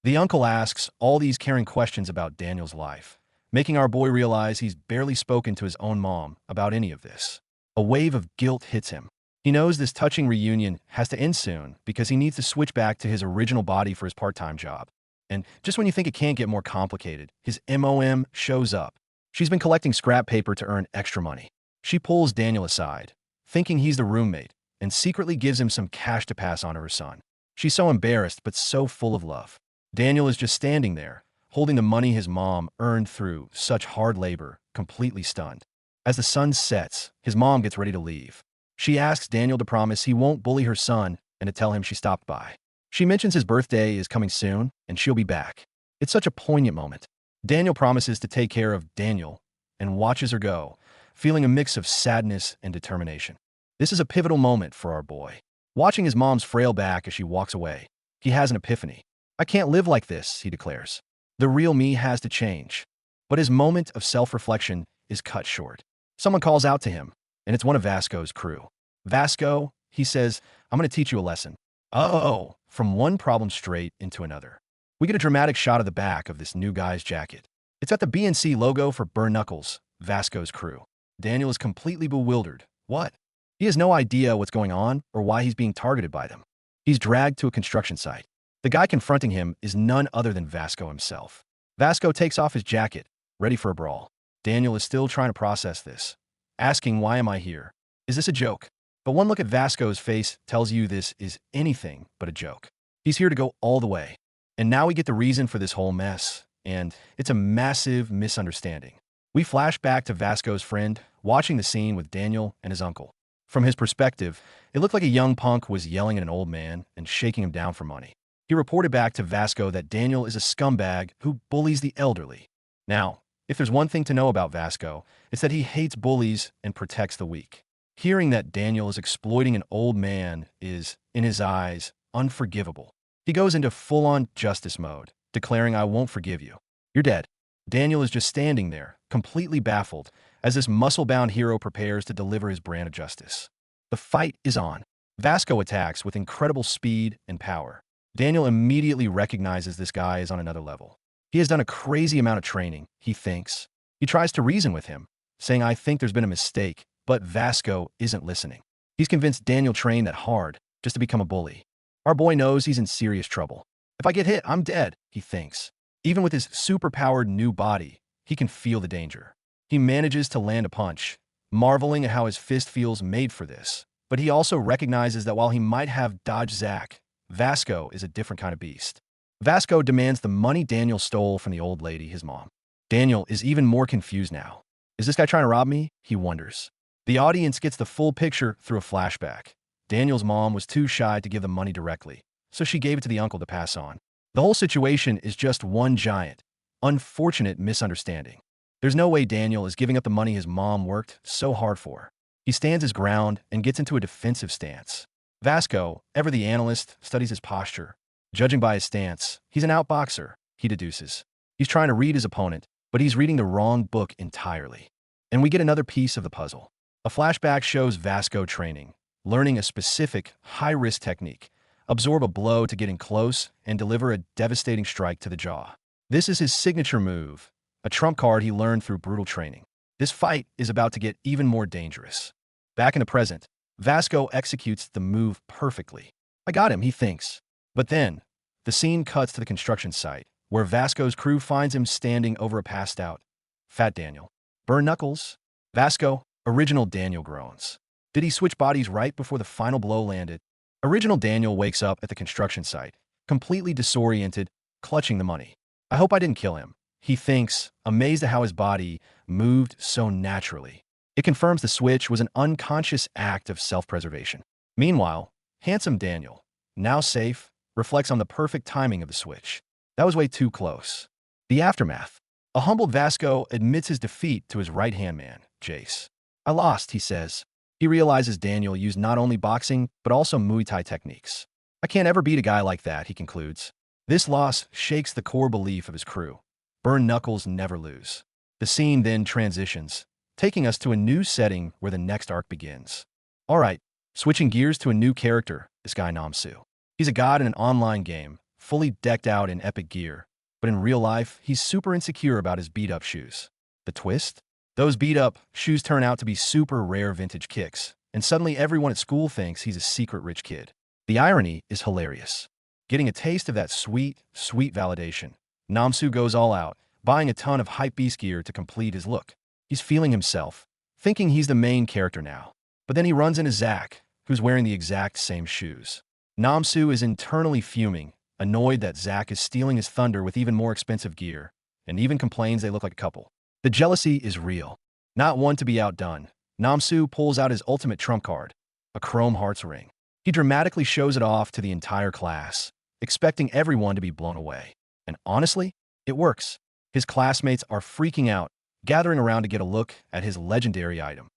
The uncle asks all these caring questions about Daniel's life, making our boy realize he's barely spoken to his own mom about any of this. A wave of guilt hits him. He knows this touching reunion has to end soon because he needs to switch back to his original body for his part-time job. And just when you think it can't get more complicated, his MOM shows up. She's been collecting scrap paper to earn extra money. She pulls Daniel aside, thinking he's the roommate, and secretly gives him some cash to pass on to her son. She's so embarrassed but so full of love. Daniel is just standing there, holding the money his mom earned through such hard labor, completely stunned. As the sun sets, his mom gets ready to leave. She asks Daniel to promise he won't bully her son and to tell him she stopped by. She mentions his birthday is coming soon and she'll be back. It's such a poignant moment. Daniel promises to take care of Daniel and watches her go, feeling a mix of sadness and determination. This is a pivotal moment for our boy. Watching his mom's frail back as she walks away, he has an epiphany. "I can't live like this," he declares. "The real me has to change." But his moment of self-reflection is cut short. Someone calls out to him, and it's one of Vasco's crew. "Vasco," he says, "I'm going to teach you a lesson." Oh, from one problem straight into another. We get a dramatic shot of the back of this new guy's jacket. It's got the BNC logo for Burn Knuckles, Vasco's crew. Daniel is completely bewildered. What? He has no idea what's going on or why he's being targeted by them. He's dragged to a construction site. The guy confronting him is none other than Vasco himself. Vasco takes off his jacket, ready for a brawl. Daniel is still trying to process this, asking, "Why am I here? Is this a joke?" But one look at Vasco's face tells you this is anything but a joke. He's here to go all the way. And now we get the reason for this whole mess, and it's a massive misunderstanding. We flash back to Vasco's friend, watching the scene with Daniel and his uncle. From his perspective, it looked like a young punk was yelling at an old man and shaking him down for money. He reported back to Vasco that Daniel is a scumbag who bullies the elderly. Now, if there's one thing to know about Vasco, it's that he hates bullies and protects the weak. Hearing that Daniel is exploiting an old man is, in his eyes, unforgivable. He goes into full-on justice mode, declaring, "I won't forgive you. You're dead." Daniel is just standing there, completely baffled, as this muscle-bound hero prepares to deliver his brand of justice. The fight is on. Vasco attacks with incredible speed and power. Daniel immediately recognizes this guy is on another level. He has done a crazy amount of training, he thinks. He tries to reason with him, saying, "I think there's been a mistake," but Vasco isn't listening. He's convinced Daniel trained that hard just to become a bully. Our boy knows he's in serious trouble. "If I get hit, I'm dead," he thinks. Even with his super-powered new body, he can feel the danger. He manages to land a punch, marveling at how his fist feels made for this. But he also recognizes that while he might have dodged Zack, Vasco is a different kind of beast. Vasco demands the money Daniel stole from the old lady, his mom. Daniel is even more confused now. Is this guy trying to rob me? He wonders. The audience gets the full picture through a flashback. Daniel's mom was too shy to give the money directly, so she gave it to the uncle to pass on. The whole situation is just one giant, unfortunate misunderstanding. There's no way Daniel is giving up the money his mom worked so hard for. He stands his ground and gets into a defensive stance. Vasco, ever the analyst, studies his posture. Judging by his stance, he's an outboxer, he deduces. He's trying to read his opponent, but he's reading the wrong book entirely. And we get another piece of the puzzle. A flashback shows Vasco training, learning a specific, high-risk technique, absorb a blow to get in close, and deliver a devastating strike to the jaw. This is his signature move, a trump card he learned through brutal training. This fight is about to get even more dangerous. Back in the present, Vasco executes the move perfectly. I got him, he thinks. But then, the scene cuts to the construction site, where Vasco's crew finds him standing over a passed-out Fat Daniel. Burn knuckles? Vasco, original Daniel groans. Did he switch bodies right before the final blow landed? Original Daniel wakes up at the construction site, completely disoriented, clutching the money. I hope I didn't kill him, he thinks, amazed at how his body moved so naturally. It confirms the switch was an unconscious act of self-preservation. Meanwhile, handsome Daniel, now safe, reflects on the perfect timing of the switch. That was way too close. The aftermath. A humbled Vasco admits his defeat to his right-hand man, Jace. I lost, he says. He realizes Daniel used not only boxing, but also Muay Thai techniques. I can't ever beat a guy like that, he concludes. This loss shakes the core belief of his crew. Burn knuckles never lose. The scene then transitions, taking us to a new setting where the next arc begins. All right, switching gears to a new character, this guy Namsu. He's a god in an online game, fully decked out in epic gear, but in real life, he's super insecure about his beat-up shoes. The twist? Those beat-up shoes turn out to be super rare vintage kicks, and suddenly everyone at school thinks he's a secret rich kid. The irony is hilarious. Getting a taste of that sweet, sweet validation, Namsu goes all out, buying a ton of hypebeast gear to complete his look. He's feeling himself, thinking he's the main character now. But then he runs into Zack, who's wearing the exact same shoes. Namsu is internally fuming, annoyed that Zack is stealing his thunder with even more expensive gear, and even complains they look like a couple. The jealousy is real. Not one to be outdone, Namsu pulls out his ultimate trump card, a Chrome Hearts ring. He dramatically shows it off to the entire class, expecting everyone to be blown away. And honestly, it works. His classmates are freaking out, gathering around to get a look at his legendary item.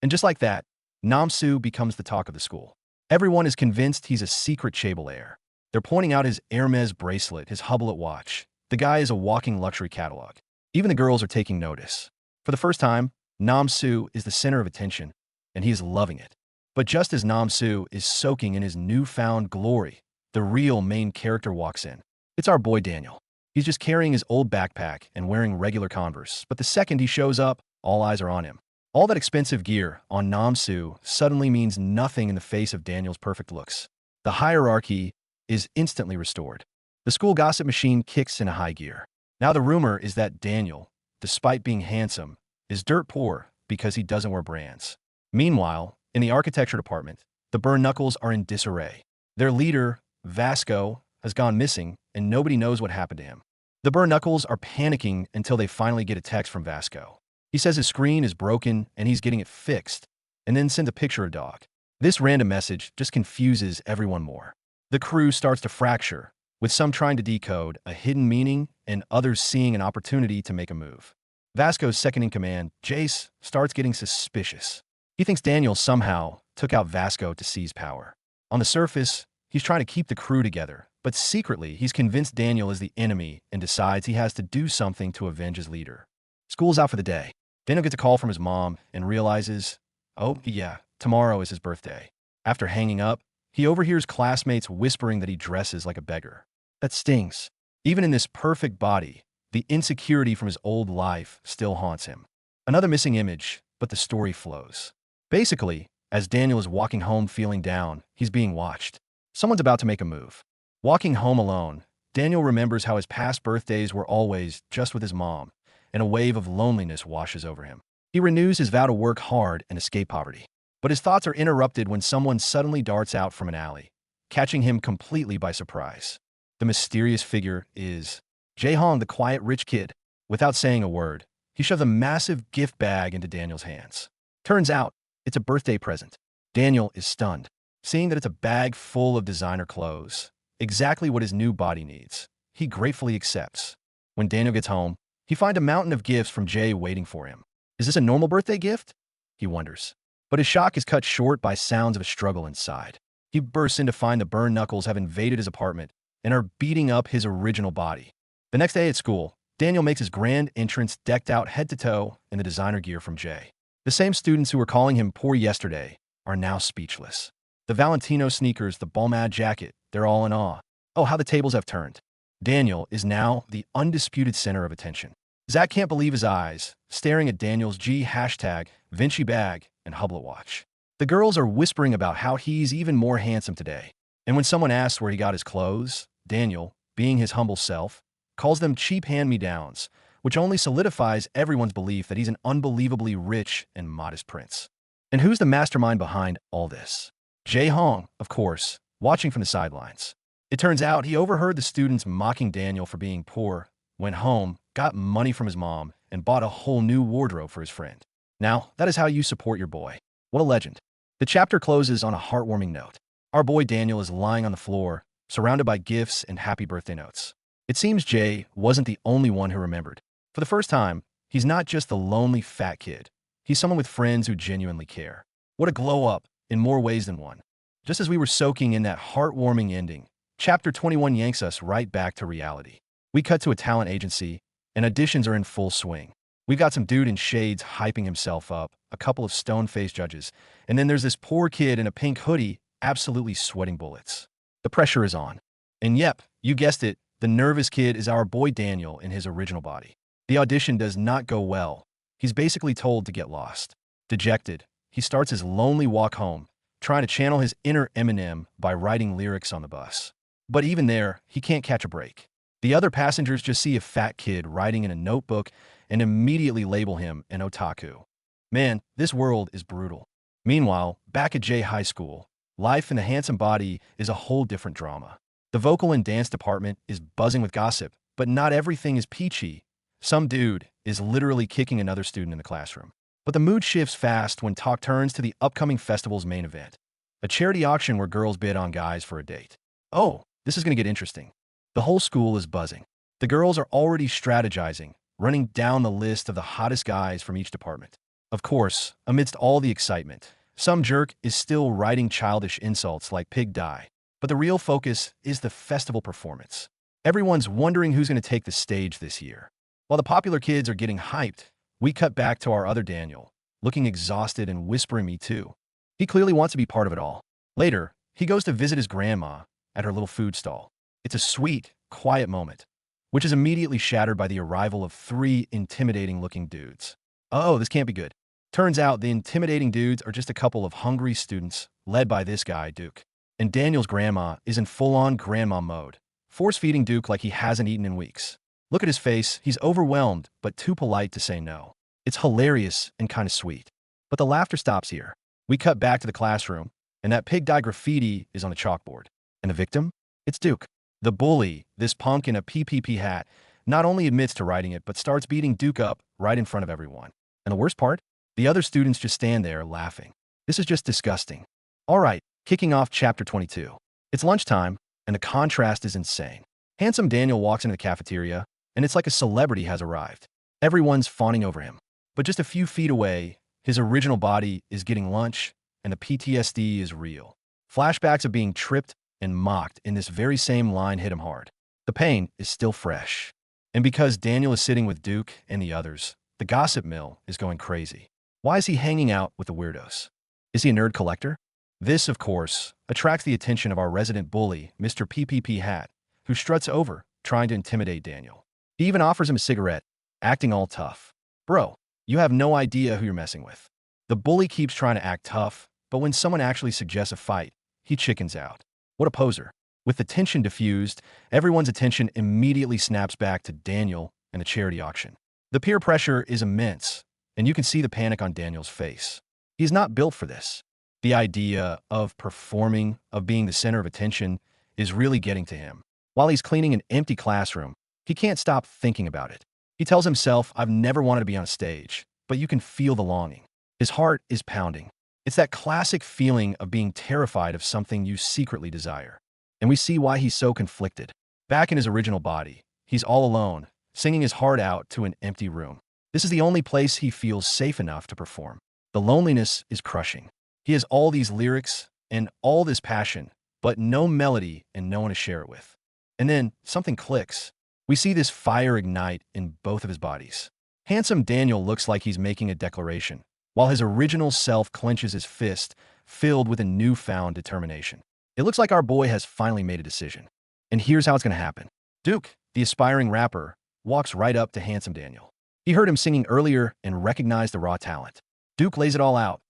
And just like that, Namsu becomes the talk of the school. Everyone is convinced he's a secret Chable heir. They're pointing out his Hermes bracelet, his Hublot watch. The guy is a walking luxury catalog. Even the girls are taking notice. For the first time, Namsu is the center of attention, and he is loving it. But just as Namsu is soaking in his newfound glory, the real main character walks in. It's our boy Daniel. He's just carrying his old backpack and wearing regular Converse, but the second he shows up, all eyes are on him. All that expensive gear on Namsu suddenly means nothing in the face of Daniel's perfect looks. The hierarchy is instantly restored. The school gossip machine kicks into high gear. Now the rumor is that Daniel, despite being handsome, is dirt poor because he doesn't wear brands. Meanwhile, in the architecture department, the Burn Knuckles are in disarray. Their leader, Vasco, has gone missing, and nobody knows what happened to him. The Burn Knuckles are panicking until they finally get a text from Vasco. He says his screen is broken and he's getting it fixed, and then sends a picture of a dog. This random message just confuses everyone more. The crew starts to fracture, with some trying to decode a hidden meaning and others seeing an opportunity to make a move. Vasco's second-in-command, Jace, starts getting suspicious. He thinks Daniel somehow took out Vasco to seize power. On the surface, he's trying to keep the crew together, but secretly he's convinced Daniel is the enemy and decides he has to do something to avenge his leader. School's out for the day. Daniel gets a call from his mom and realizes, oh yeah, tomorrow is his birthday. After hanging up, he overhears classmates whispering that he dresses like a beggar. That stings. Even in this perfect body, the insecurity from his old life still haunts him. Another missing image, but the story flows. Basically, as Daniel is walking home feeling down, he's being watched. Someone's about to make a move. Walking home alone, Daniel remembers how his past birthdays were always just with his mom, and a wave of loneliness washes over him. He renews his vow to work hard and escape poverty. But his thoughts are interrupted when someone suddenly darts out from an alley, catching him completely by surprise. The mysterious figure is Jae-hong, the quiet rich kid. Without saying a word, he shoves a massive gift bag into Daniel's hands. Turns out, it's a birthday present. Daniel is stunned, seeing that it's a bag full of designer clothes, exactly what his new body needs. He gratefully accepts. When Daniel gets home, he finds a mountain of gifts from Jay waiting for him. Is this a normal birthday gift? He wonders. But his shock is cut short by sounds of a struggle inside. He bursts in to find the Burn Knuckles have invaded his apartment, and are beating up his original body. The next day at school, Daniel makes his grand entrance decked out head to toe in the designer gear from Jay. The same students who were calling him poor yesterday are now speechless. The Valentino sneakers, the Balmain jacket, they're all in awe. Oh, how the tables have turned. Daniel is now the undisputed center of attention. Zach can't believe his eyes, staring at Daniel's G hashtag, Vinci bag, and Hublot watch. The girls are whispering about how he's even more handsome today. And when someone asks where he got his clothes, Daniel, being his humble self, calls them cheap hand-me-downs, which only solidifies everyone's belief that he's an unbelievably rich and modest prince. And who's the mastermind behind all this? Jay Hong, of course, watching from the sidelines. It turns out he overheard the students mocking Daniel for being poor, went home, got money from his mom, and bought a whole new wardrobe for his friend. Now, that is how you support your boy. What a legend. The chapter closes on a heartwarming note. Our boy Daniel is lying on the floor, surrounded by gifts and happy birthday notes. It seems Jay wasn't the only one who remembered. For the first time, he's not just the lonely fat kid. He's someone with friends who genuinely care. What a glow up, in more ways than one. Just as we were soaking in that heartwarming ending, Chapter 21 yanks us right back to reality. We cut to a talent agency, and auditions are in full swing. We've got some dude in shades hyping himself up, a couple of stone-faced judges, and then there's this poor kid in a pink hoodie absolutely sweating bullets. The pressure is on. And yep, you guessed it, the nervous kid is our boy Daniel in his original body. The audition does not go well. He's basically told to get lost. Dejected, he starts his lonely walk home, trying to channel his inner Eminem by writing lyrics on the bus. But even there, he can't catch a break. The other passengers just see a fat kid writing in a notebook and immediately label him an otaku. Man, this world is brutal. Meanwhile, back at Jay High School, life in the handsome body is a whole different drama. The vocal and dance department is buzzing with gossip, but not everything is peachy. Some dude is literally kicking another student in the classroom. But the mood shifts fast when talk turns to the upcoming festival's main event, a charity auction where girls bid on guys for a date. Oh, this is going to get interesting. The whole school is buzzing. The girls are already strategizing, running down the list of the hottest guys from each department. Of course, amidst all the excitement, some jerk is still writing childish insults like pig die. But the real focus is the festival performance. Everyone's wondering who's going to take the stage this year. While the popular kids are getting hyped, we cut back to our other Daniel, looking exhausted and whispering me too. He clearly wants to be part of it all. Later, he goes to visit his grandma at her little food stall. It's a sweet, quiet moment, which is immediately shattered by the arrival of 3 intimidating-looking dudes. Oh, this can't be good. Turns out the intimidating dudes are just a couple of hungry students, led by this guy, Duke. And Daniel's grandma is in full-on grandma mode, force-feeding Duke like he hasn't eaten in weeks. Look at his face, he's overwhelmed, but too polite to say no. It's hilarious and kind of sweet. But the laughter stops here. We cut back to the classroom, and that pig dye graffiti is on the chalkboard. And the victim? It's Duke. The bully, this punk in a PPP hat, not only admits to writing it, but starts beating Duke up right in front of everyone. And the worst part? The other students just stand there laughing. This is just disgusting. All right, kicking off Chapter 22. It's lunchtime, and the contrast is insane. Handsome Daniel walks into the cafeteria, and it's like a celebrity has arrived. Everyone's fawning over him. But just a few feet away, his original body is getting lunch, and the PTSD is real. Flashbacks of being tripped and mocked in this very same line hit him hard. The pain is still fresh. And because Daniel is sitting with Duke and the others, the gossip mill is going crazy. Why is he hanging out with the weirdos? Is he a nerd collector? This, of course, attracts the attention of our resident bully, Mr. PPP Hat, who struts over, trying to intimidate Daniel. He even offers him a cigarette, acting all tough. Bro, you have no idea who you're messing with. The bully keeps trying to act tough, but when someone actually suggests a fight, he chickens out. What a poser. With the tension diffused, everyone's attention immediately snaps back to Daniel and the charity auction. The peer pressure is immense, and you can see the panic on Daniel's face. He's not built for this. The idea of performing, of being the center of attention, is really getting to him. While he's cleaning an empty classroom, he can't stop thinking about it. He tells himself, I've never wanted to be on a stage, but you can feel the longing. His heart is pounding. It's that classic feeling of being terrified of something you secretly desire. And we see why he's so conflicted. Back in his original body, he's all alone, singing his heart out to an empty room. This is the only place he feels safe enough to perform. The loneliness is crushing. He has all these lyrics and all this passion, but no melody and no one to share it with. And then something clicks. We see this fire ignite in both of his bodies. Handsome Daniel looks like he's making a declaration, while his original self clenches his fist, filled with a newfound determination. It looks like our boy has finally made a decision. And here's how it's going to happen. Duke, the aspiring rapper, walks right up to Handsome Daniel. He heard him singing earlier and recognized the raw talent. Duke lays it all out.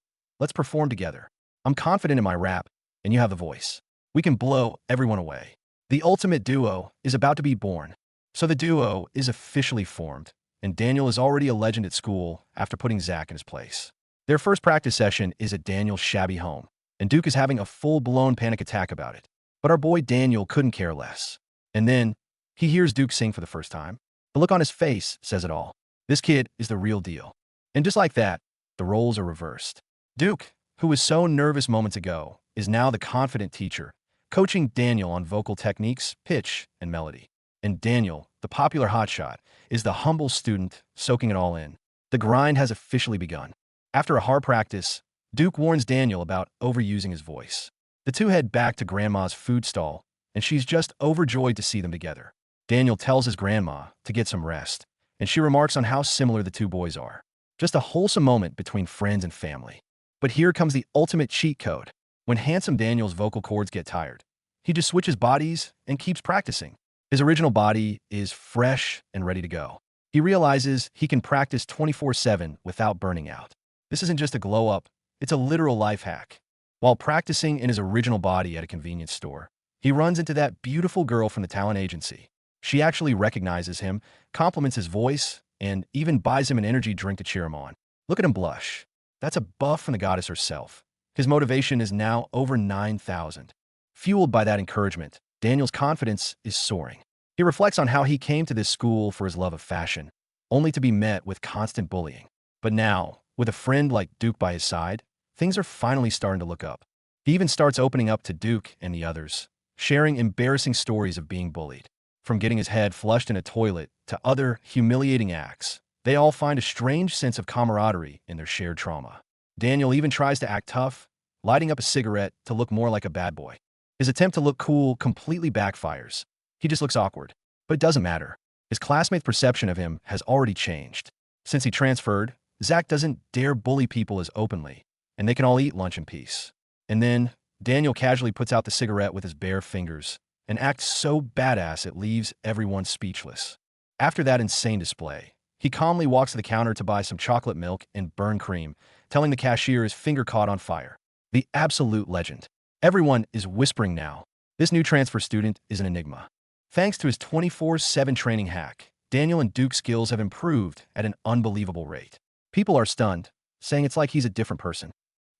Let's perform together. I'm confident in my rap, and you have the voice. We can blow everyone away. The ultimate duo is about to be born. So the duo is officially formed, and Daniel is already a legend at school after putting Zach in his place. Their first practice session is at Daniel's shabby home, and Duke is having a full-blown panic attack about it. But our boy Daniel couldn't care less. And then, he hears Duke sing for the first time. The look on his face says it all. This kid is the real deal. And just like that, the roles are reversed. Duke, who was so nervous moments ago, is now the confident teacher, coaching Daniel on vocal techniques, pitch, and melody. And Daniel, the popular hotshot, is the humble student soaking it all in. The grind has officially begun. After a hard practice, Duke warns Daniel about overusing his voice. The two head back to Grandma's food stall, and she's just overjoyed to see them together. Daniel tells his grandma to get some rest, and she remarks on how similar the two boys are. Just a wholesome moment between friends and family. But here comes the ultimate cheat code. When Handsome Daniel's vocal cords get tired, he just switches bodies and keeps practicing. His original body is fresh and ready to go. He realizes he can practice 24/7 without burning out. This isn't just a glow-up, it's a literal life hack. While practicing in his original body at a convenience store, he runs into that beautiful girl from the talent agency. She actually recognizes him, compliments his voice, and even buys him an energy drink to cheer him on. Look at him blush. That's a buff from the goddess herself. His motivation is now over 9,000. Fueled by that encouragement, Daniel's confidence is soaring. He reflects on how he came to this school for his love of fashion, only to be met with constant bullying. But now, with a friend like Duke by his side, things are finally starting to look up. He even starts opening up to Duke and the others, sharing embarrassing stories of being bullied. From getting his head flushed in a toilet to other humiliating acts, they all find a strange sense of camaraderie in their shared trauma. Daniel even tries to act tough, lighting up a cigarette to look more like a bad boy. His attempt to look cool completely backfires. He just looks awkward. But it doesn't matter. His classmates' perception of him has already changed. Since he transferred, Zach doesn't dare bully people as openly, and they can all eat lunch in peace. And then, Daniel casually puts out the cigarette with his bare fingers, and acts so badass it leaves everyone speechless. After that insane display, he calmly walks to the counter to buy some chocolate milk and burn cream, telling the cashier his finger caught on fire. The absolute legend. Everyone is whispering now. This new transfer student is an enigma. Thanks to his 24/7 training hack, Daniel and Duke's skills have improved at an unbelievable rate. People are stunned, saying it's like he's a different person.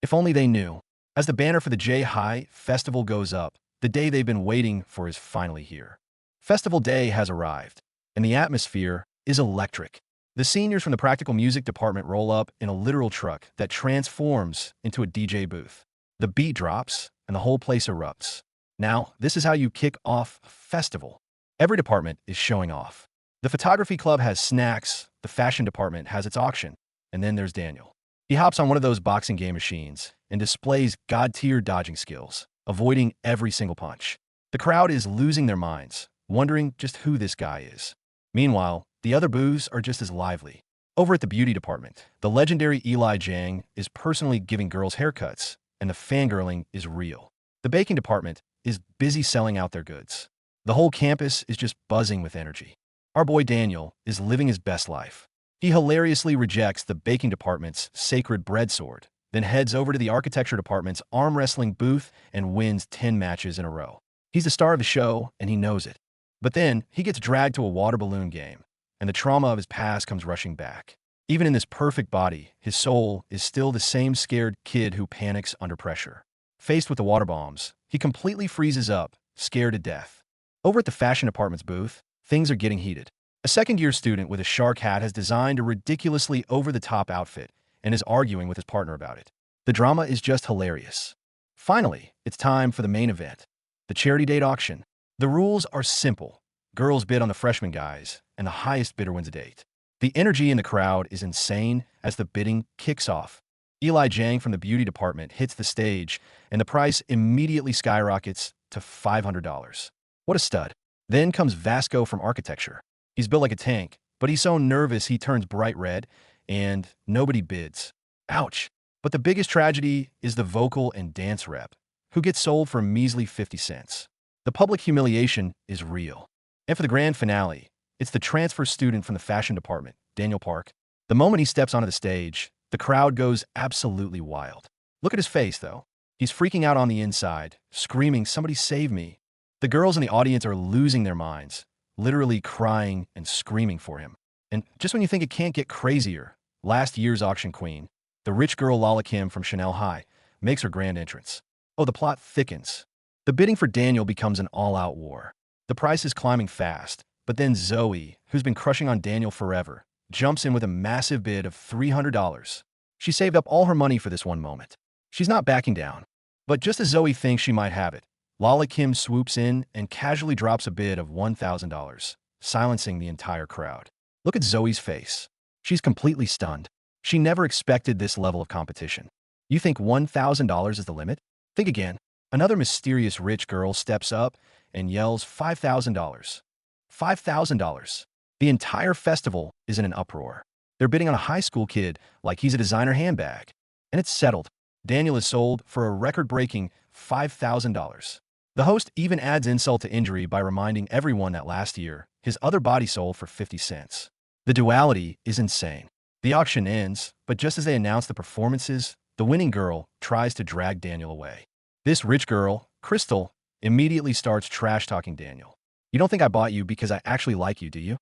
If only they knew. As the banner for the J-High Festival goes up, the day they've been waiting for is finally here. Festival Day has arrived, and the atmosphere is electric. The seniors from the practical music department roll up in a literal truck that transforms into a DJ booth. The beat drops, and the whole place erupts. Now, this is how you kick off a festival. Every department is showing off. The photography club has snacks, the fashion department has its auction, and then there's Daniel. He hops on one of those boxing game machines and displays god-tier dodging skills, avoiding every single punch. The crowd is losing their minds, wondering just who this guy is. Meanwhile, the other booths are just as lively. Over at the beauty department, the legendary Eli Jang is personally giving girls haircuts, and the fangirling is real. The baking department is busy selling out their goods. The whole campus is just buzzing with energy. Our boy Daniel is living his best life. He hilariously rejects the baking department's sacred bread sword, then heads over to the architecture department's arm wrestling booth and wins 10 matches in a row. He's the star of the show, and he knows it. But then, he gets dragged to a water balloon game, and the trauma of his past comes rushing back. Even in this perfect body, his soul is still the same scared kid who panics under pressure. Faced with the water bombs, he completely freezes up, scared to death. Over at the fashion department's booth, things are getting heated. A second-year student with a shark hat has designed a ridiculously over-the-top outfit and is arguing with his partner about it. The drama is just hilarious. Finally, it's time for the main event, the charity date auction. The rules are simple. Girls bid on the freshman guys, and the highest bidder wins a date. The energy in the crowd is insane as the bidding kicks off. Eli Jang from the beauty department hits the stage, and the price immediately skyrockets to $500. What a stud. Then comes Vasco from architecture. He's built like a tank, but he's so nervous he turns bright red, and nobody bids. Ouch. But the biggest tragedy is the vocal and dance rep, who gets sold for a measly 50 cents. The public humiliation is real. And for the grand finale, it's the transfer student from the fashion department, Daniel Park. The moment he steps onto the stage, the crowd goes absolutely wild. Look at his face, though. He's freaking out on the inside, screaming, "Somebody save me." The girls in the audience are losing their minds, literally crying and screaming for him. And just when you think it can't get crazier, last year's auction queen, the rich girl Lala Kim from Chanel High, makes her grand entrance. Oh, the plot thickens. The bidding for Daniel becomes an all-out war. The price is climbing fast, but then Zoe, who's been crushing on Daniel forever, jumps in with a massive bid of $300. She saved up all her money for this one moment. She's not backing down. But just as Zoe thinks she might have it, Lala Kim swoops in and casually drops a bid of $1,000, silencing the entire crowd. Look at Zoe's face. She's completely stunned. She never expected this level of competition. You think $1,000 is the limit? Think again. Another mysterious rich girl steps up and yells $5,000. $5,000. The entire festival is in an uproar. They're bidding on a high school kid like he's a designer handbag. And it's settled. Daniel is sold for a record-breaking $5,000. The host even adds insult to injury by reminding everyone that last year, his other body sold for 50 cents. The duality is insane. The auction ends, but just as they announce the performances, the winning girl tries to drag Daniel away. This rich girl, Crystal, immediately starts trash-talking Daniel. "You don't think I bought you because I actually like you, do you?"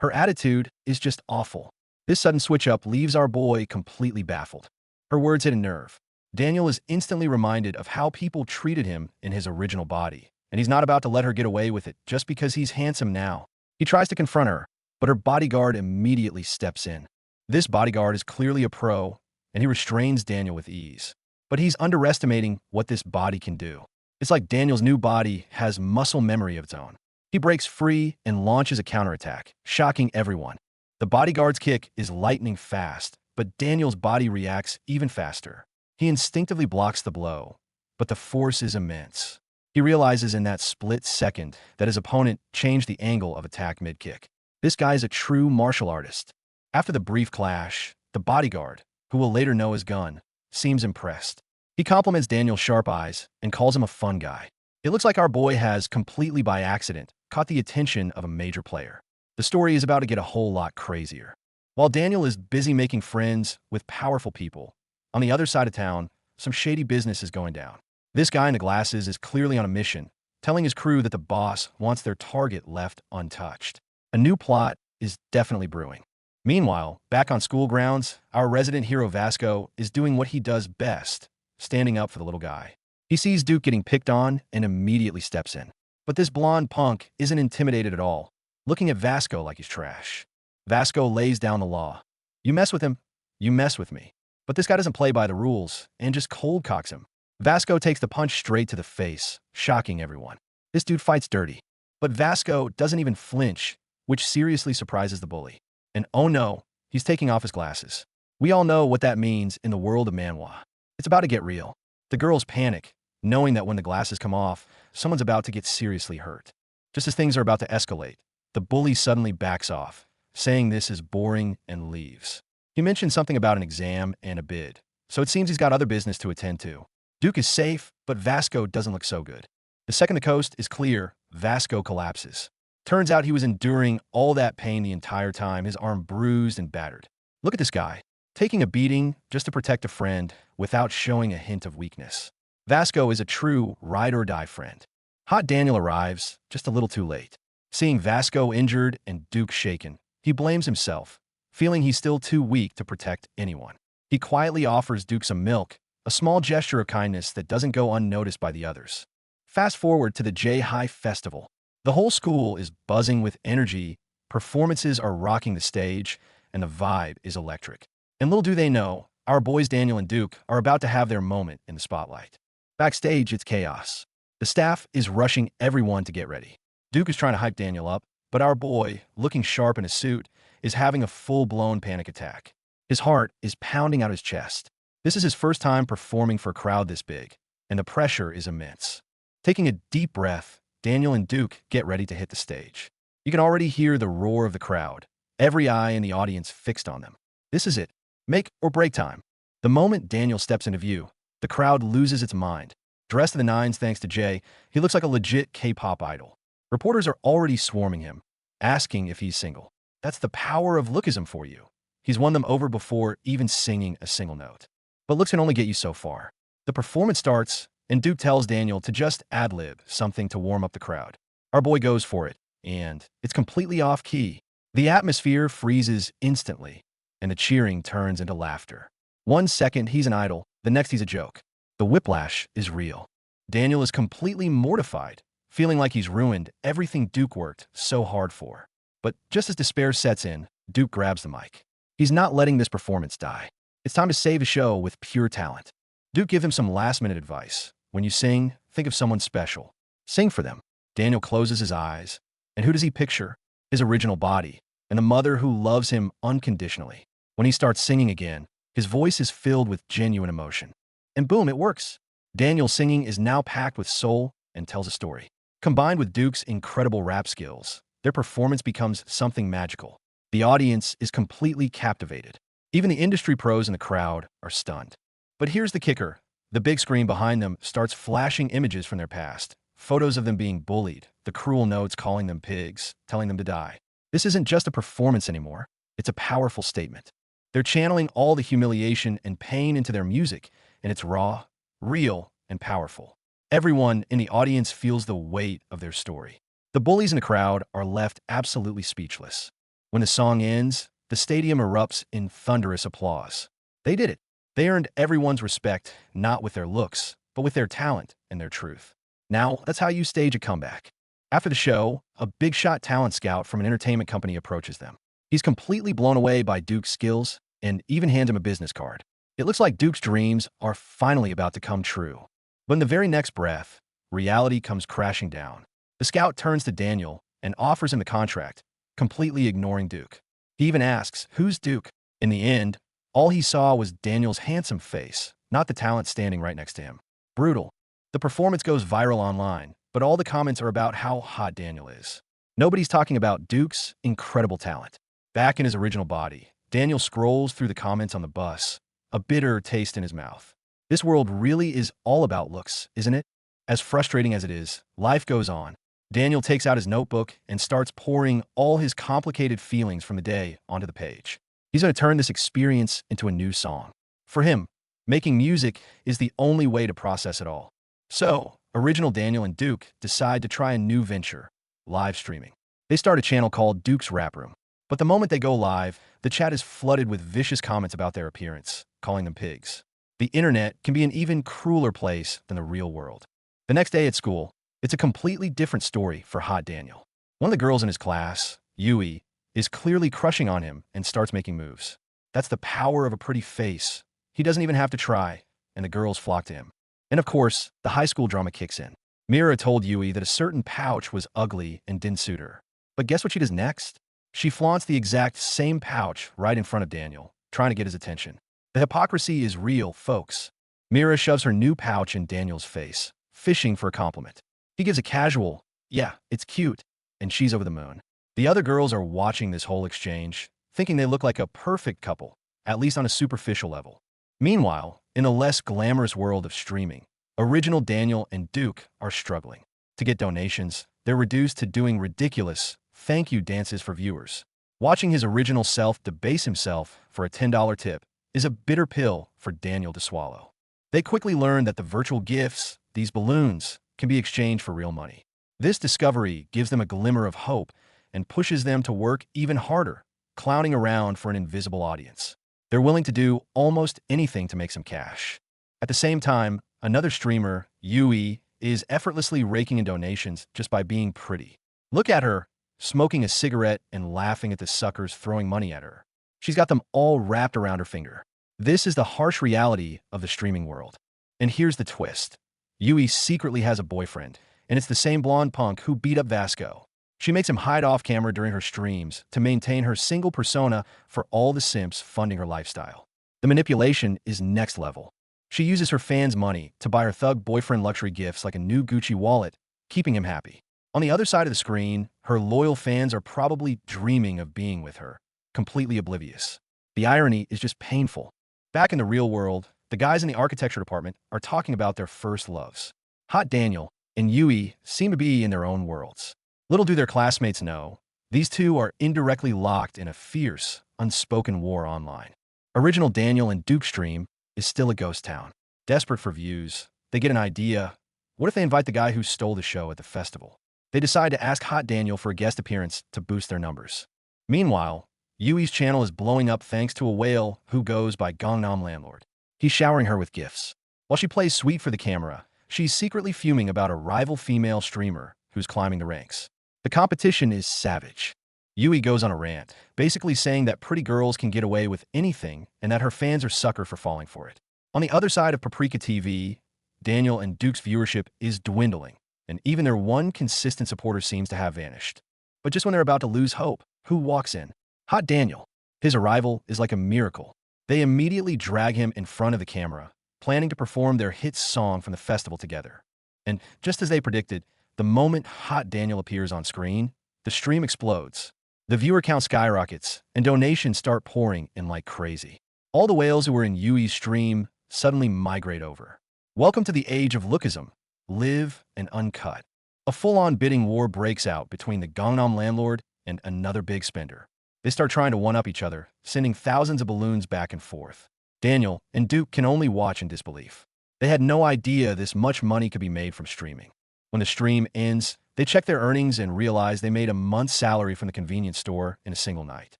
Her attitude is just awful. This sudden switch-up leaves our boy completely baffled. Her words hit a nerve. Daniel is instantly reminded of how people treated him in his original body, and he's not about to let her get away with it just because he's handsome now. He tries to confront her, but her bodyguard immediately steps in. This bodyguard is clearly a pro, and he restrains Daniel with ease. But he's underestimating what this body can do. It's like Daniel's new body has muscle memory of its own. He breaks free and launches a counterattack, shocking everyone. The bodyguard's kick is lightning fast, but Daniel's body reacts even faster. He instinctively blocks the blow, but the force is immense. He realizes in that split second that his opponent changed the angle of attack mid-kick. This guy is a true martial artist. After the brief clash, the bodyguard, who we'll later know as Gunn, seems impressed. He compliments Daniel's sharp eyes and calls him a fun guy. It looks like our boy has, completely by accident, caught the attention of a major player. The story is about to get a whole lot crazier. While Daniel is busy making friends with powerful people, on the other side of town, some shady business is going down. This guy in the glasses is clearly on a mission, telling his crew that the boss wants their target left untouched. A new plot is definitely brewing. Meanwhile, back on school grounds, our resident hero Vasco is doing what he does best, standing up for the little guy. He sees Duke getting picked on and immediately steps in. But this blonde punk isn't intimidated at all, looking at Vasco like he's trash. Vasco lays down the law. You mess with him, you mess with me. But this guy doesn't play by the rules and just cold cocks him. Vasco takes the punch straight to the face, shocking everyone. This dude fights dirty. But Vasco doesn't even flinch, which seriously surprises the bully. And oh no, he's taking off his glasses. We all know what that means in the world of manhwa. It's about to get real. The girls panic, knowing that when the glasses come off, someone's about to get seriously hurt. Just as things are about to escalate, the bully suddenly backs off, saying this is boring and leaves. He mentioned something about an exam and a bid, so it seems he's got other business to attend to. Duke is safe, but Vasco doesn't look so good. The second the coast is clear, Vasco collapses. Turns out he was enduring all that pain the entire time, his arm bruised and battered. Look at this guy, taking a beating just to protect a friend without showing a hint of weakness. Vasco is a true ride-or-die friend. Hot Daniel arrives, just a little too late. Seeing Vasco injured and Duke shaken, he blames himself, feeling he's still too weak to protect anyone. He quietly offers Duke some milk, a small gesture of kindness that doesn't go unnoticed by the others. Fast forward to the J-High Festival. The whole school is buzzing with energy, performances are rocking the stage, and the vibe is electric. And little do they know, our boys Daniel and Duke are about to have their moment in the spotlight. Backstage, it's chaos. The staff is rushing everyone to get ready. Duke is trying to hype Daniel up, but our boy, looking sharp in a suit, is having a full-blown panic attack. His heart is pounding out his chest. This is his first time performing for a crowd this big, and the pressure is immense. Taking a deep breath, Daniel and Duke get ready to hit the stage. You can already hear the roar of the crowd, every eye in the audience fixed on them. This is it. Make or break time. The moment Daniel steps into view, the crowd loses its mind. Dressed to the nines thanks to Jay, he looks like a legit K-pop idol. Reporters are already swarming him, asking if he's single. That's the power of lookism for you. He's won them over before even singing a single note. But looks can only get you so far. The performance starts, and Duke tells Daniel to just ad-lib something to warm up the crowd. Our boy goes for it, and it's completely off-key. The atmosphere freezes instantly, and the cheering turns into laughter. 1 second he's an idol, the next he's a joke. The whiplash is real. Daniel is completely mortified, feeling like he's ruined everything Duke worked so hard for. But just as despair sets in, Duke grabs the mic. He's not letting this performance die. It's time to save a show with pure talent. Duke gives him some last-minute advice. When you sing, think of someone special. Sing for them. Daniel closes his eyes. And who does he picture? His original body, and a mother who loves him unconditionally. When he starts singing again, his voice is filled with genuine emotion. And boom, it works. Daniel's singing is now packed with soul and tells a story. Combined with Duke's incredible rap skills, their performance becomes something magical. The audience is completely captivated. Even the industry pros in the crowd are stunned. But here's the kicker. The big screen behind them starts flashing images from their past. Photos of them being bullied, the cruel notes calling them pigs, telling them to die. This isn't just a performance anymore. It's a powerful statement. They're channeling all the humiliation and pain into their music, and it's raw, real, and powerful. Everyone in the audience feels the weight of their story. The bullies in the crowd are left absolutely speechless. When the song ends, the stadium erupts in thunderous applause. They did it. They earned everyone's respect, not with their looks, but with their talent and their truth. Now, that's how you stage a comeback. After the show, a big-shot talent scout from an entertainment company approaches them. He's completely blown away by Duke's skills and even hands him a business card. It looks like Duke's dreams are finally about to come true. But in the very next breath, reality comes crashing down. The scout turns to Daniel and offers him the contract, completely ignoring Duke. He even asks, "Who's Duke?" In the end, all he saw was Daniel's handsome face, not the talent standing right next to him. Brutal. The performance goes viral online, but all the comments are about how hot Daniel is. Nobody's talking about Duke's incredible talent. Back in his original body, Daniel scrolls through the comments on the bus, a bitter taste in his mouth. This world really is all about looks, isn't it? As frustrating as it is, life goes on. Daniel takes out his notebook and starts pouring all his complicated feelings from the day onto the page. He's going to turn this experience into a new song. For him, making music is the only way to process it all. So, original Daniel and Duke decide to try a new venture, live streaming. They start a channel called Duke's Rap Room. But the moment they go live, the chat is flooded with vicious comments about their appearance, calling them pigs. The internet can be an even crueler place than the real world. The next day at school, it's a completely different story for hot Daniel. One of the girls in his class, Yui, is clearly crushing on him and starts making moves. That's the power of a pretty face. He doesn't even have to try, and the girls flock to him. And of course, the high school drama kicks in. Mira told Yui that a certain pouch was ugly and didn't suit her. But guess what she does next? She flaunts the exact same pouch right in front of Daniel, trying to get his attention. The hypocrisy is real, folks. Mira shoves her new pouch in Daniel's face, fishing for a compliment. He gives a casual, "Yeah, it's cute," and she's over the moon. The other girls are watching this whole exchange, thinking they look like a perfect couple, at least on a superficial level. Meanwhile, in the less glamorous world of streaming, original Daniel and Duke are struggling. To get donations, they're reduced to doing ridiculous thank you dances for viewers. Watching his original self debase himself for a $10 tip is a bitter pill for Daniel to swallow. They quickly learn that the virtual gifts, these balloons, can be exchanged for real money. This discovery gives them a glimmer of hope and pushes them to work even harder, clowning around for an invisible audience. They're willing to do almost anything to make some cash. At the same time, another streamer, Yui, is effortlessly raking in donations just by being pretty. Look at her, smoking a cigarette and laughing at the suckers throwing money at her. She's got them all wrapped around her finger. This is the harsh reality of the streaming world. And here's the twist. Yui secretly has a boyfriend, and it's the same blonde punk who beat up Vasco. She makes him hide off camera during her streams to maintain her single persona for all the simps funding her lifestyle. The manipulation is next level. She uses her fans' money to buy her thug boyfriend luxury gifts like a new Gucci wallet, keeping him happy. On the other side of the screen, her loyal fans are probably dreaming of being with her, completely oblivious. The irony is just painful. Back in the real world, the guys in the architecture department are talking about their first loves. Hot Daniel and Yui seem to be in their own worlds. Little do their classmates know, these two are indirectly locked in a fierce, unspoken war online. Original Daniel and Duke Stream is still a ghost town. Desperate for views, they get an idea. What if they invite the guy who stole the show at the festival? They decide to ask Hot Daniel for a guest appearance to boost their numbers. Meanwhile, Yui's channel is blowing up thanks to a whale who goes by Gangnam Landlord. He's showering her with gifts. While she plays sweet for the camera, she's secretly fuming about a rival female streamer who's climbing the ranks. The competition is savage. Yui goes on a rant, basically saying that pretty girls can get away with anything and that her fans are sucker for falling for it. On the other side of Paprika TV, Daniel and Duke's viewership is dwindling, and even their one consistent supporter seems to have vanished. But just when they're about to lose hope, who walks in? Hot Daniel. His arrival is like a miracle. They immediately drag him in front of the camera, planning to perform their hit song from the festival together. And just as they predicted, the moment Hot Daniel appears on screen, the stream explodes. The viewer count skyrockets, and donations start pouring in like crazy. All the whales who were in Yui's stream suddenly migrate over. Welcome to the age of lookism, live and uncut. A full-on bidding war breaks out between the Gangnam Landlord and another big spender. They start trying to one-up each other, sending thousands of balloons back and forth. Daniel and Duke can only watch in disbelief. They had no idea this much money could be made from streaming. When the stream ends, they check their earnings and realize they made a month's salary from the convenience store in a single night.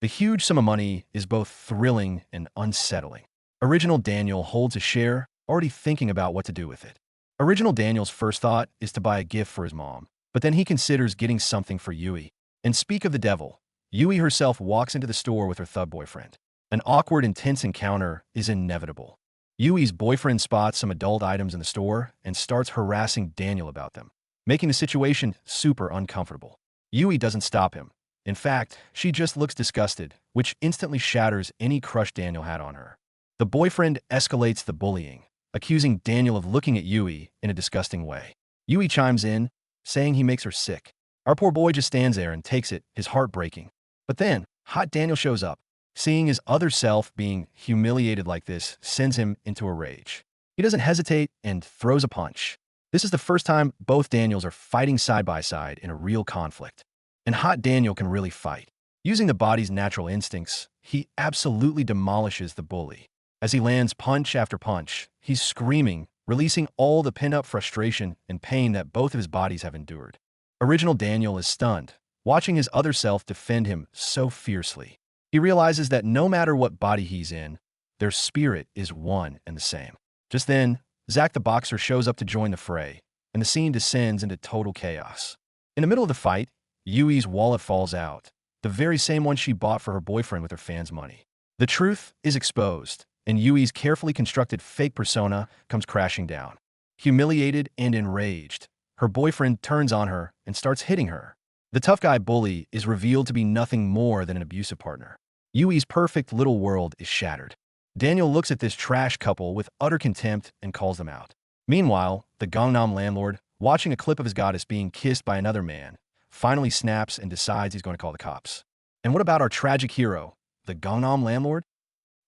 The huge sum of money is both thrilling and unsettling. Original Daniel holds a share, already thinking about what to do with it. Original Daniel's first thought is to buy a gift for his mom, but then he considers getting something for Yui. And speak of the devil, Yui herself walks into the store with her thug boyfriend. An awkward, intense encounter is inevitable. Yui's boyfriend spots some adult items in the store and starts harassing Daniel about them, making the situation super uncomfortable. Yui doesn't stop him. In fact, she just looks disgusted, which instantly shatters any crush Daniel had on her. The boyfriend escalates the bullying, accusing Daniel of looking at Yui in a disgusting way. Yui chimes in, saying he makes her sick. Our poor boy just stands there and takes it, his heart breaking. But then, Hot Daniel shows up. Seeing his other self being humiliated like this sends him into a rage. He doesn't hesitate and throws a punch. This is the first time both Daniels are fighting side by side in a real conflict. And Hot Daniel can really fight. Using the body's natural instincts, he absolutely demolishes the bully. As he lands punch after punch, he's screaming, releasing all the pent-up frustration and pain that both of his bodies have endured. Original Daniel is stunned, watching his other self defend him so fiercely. He realizes that no matter what body he's in, their spirit is one and the same. Just then, Zack the Boxer shows up to join the fray, and the scene descends into total chaos. In the middle of the fight, Yui's wallet falls out, the very same one she bought for her boyfriend with her fans' money. The truth is exposed, and Yui's carefully constructed fake persona comes crashing down. Humiliated and enraged, her boyfriend turns on her and starts hitting her. The tough guy bully is revealed to be nothing more than an abusive partner. Yui's perfect little world is shattered. Daniel looks at this trash couple with utter contempt and calls them out. Meanwhile, the Gangnam Landlord, watching a clip of his goddess being kissed by another man, finally snaps and decides he's going to call the cops. And what about our tragic hero, the Gangnam Landlord?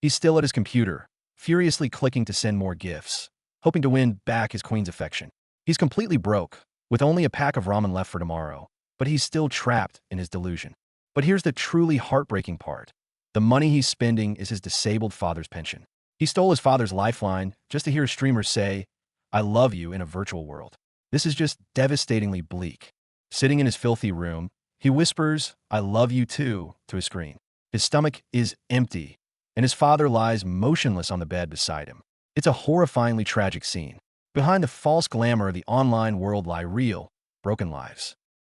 He's still at his computer, furiously clicking to send more gifts, hoping to win back his queen's affection. He's completely broke, with only a pack of ramen left for tomorrow, but he's still trapped in his delusion. But here's the truly heartbreaking part. The money he's spending is his disabled father's pension. He stole his father's lifeline just to hear streamers say, "I love you" in a virtual world. This is just devastatingly bleak. Sitting in his filthy room, he whispers, "I love you too," to his screen. His stomach is empty, and his father lies motionless on the bed beside him. It's a horrifyingly tragic scene. Behind the false glamour of the online world lie real, broken lives.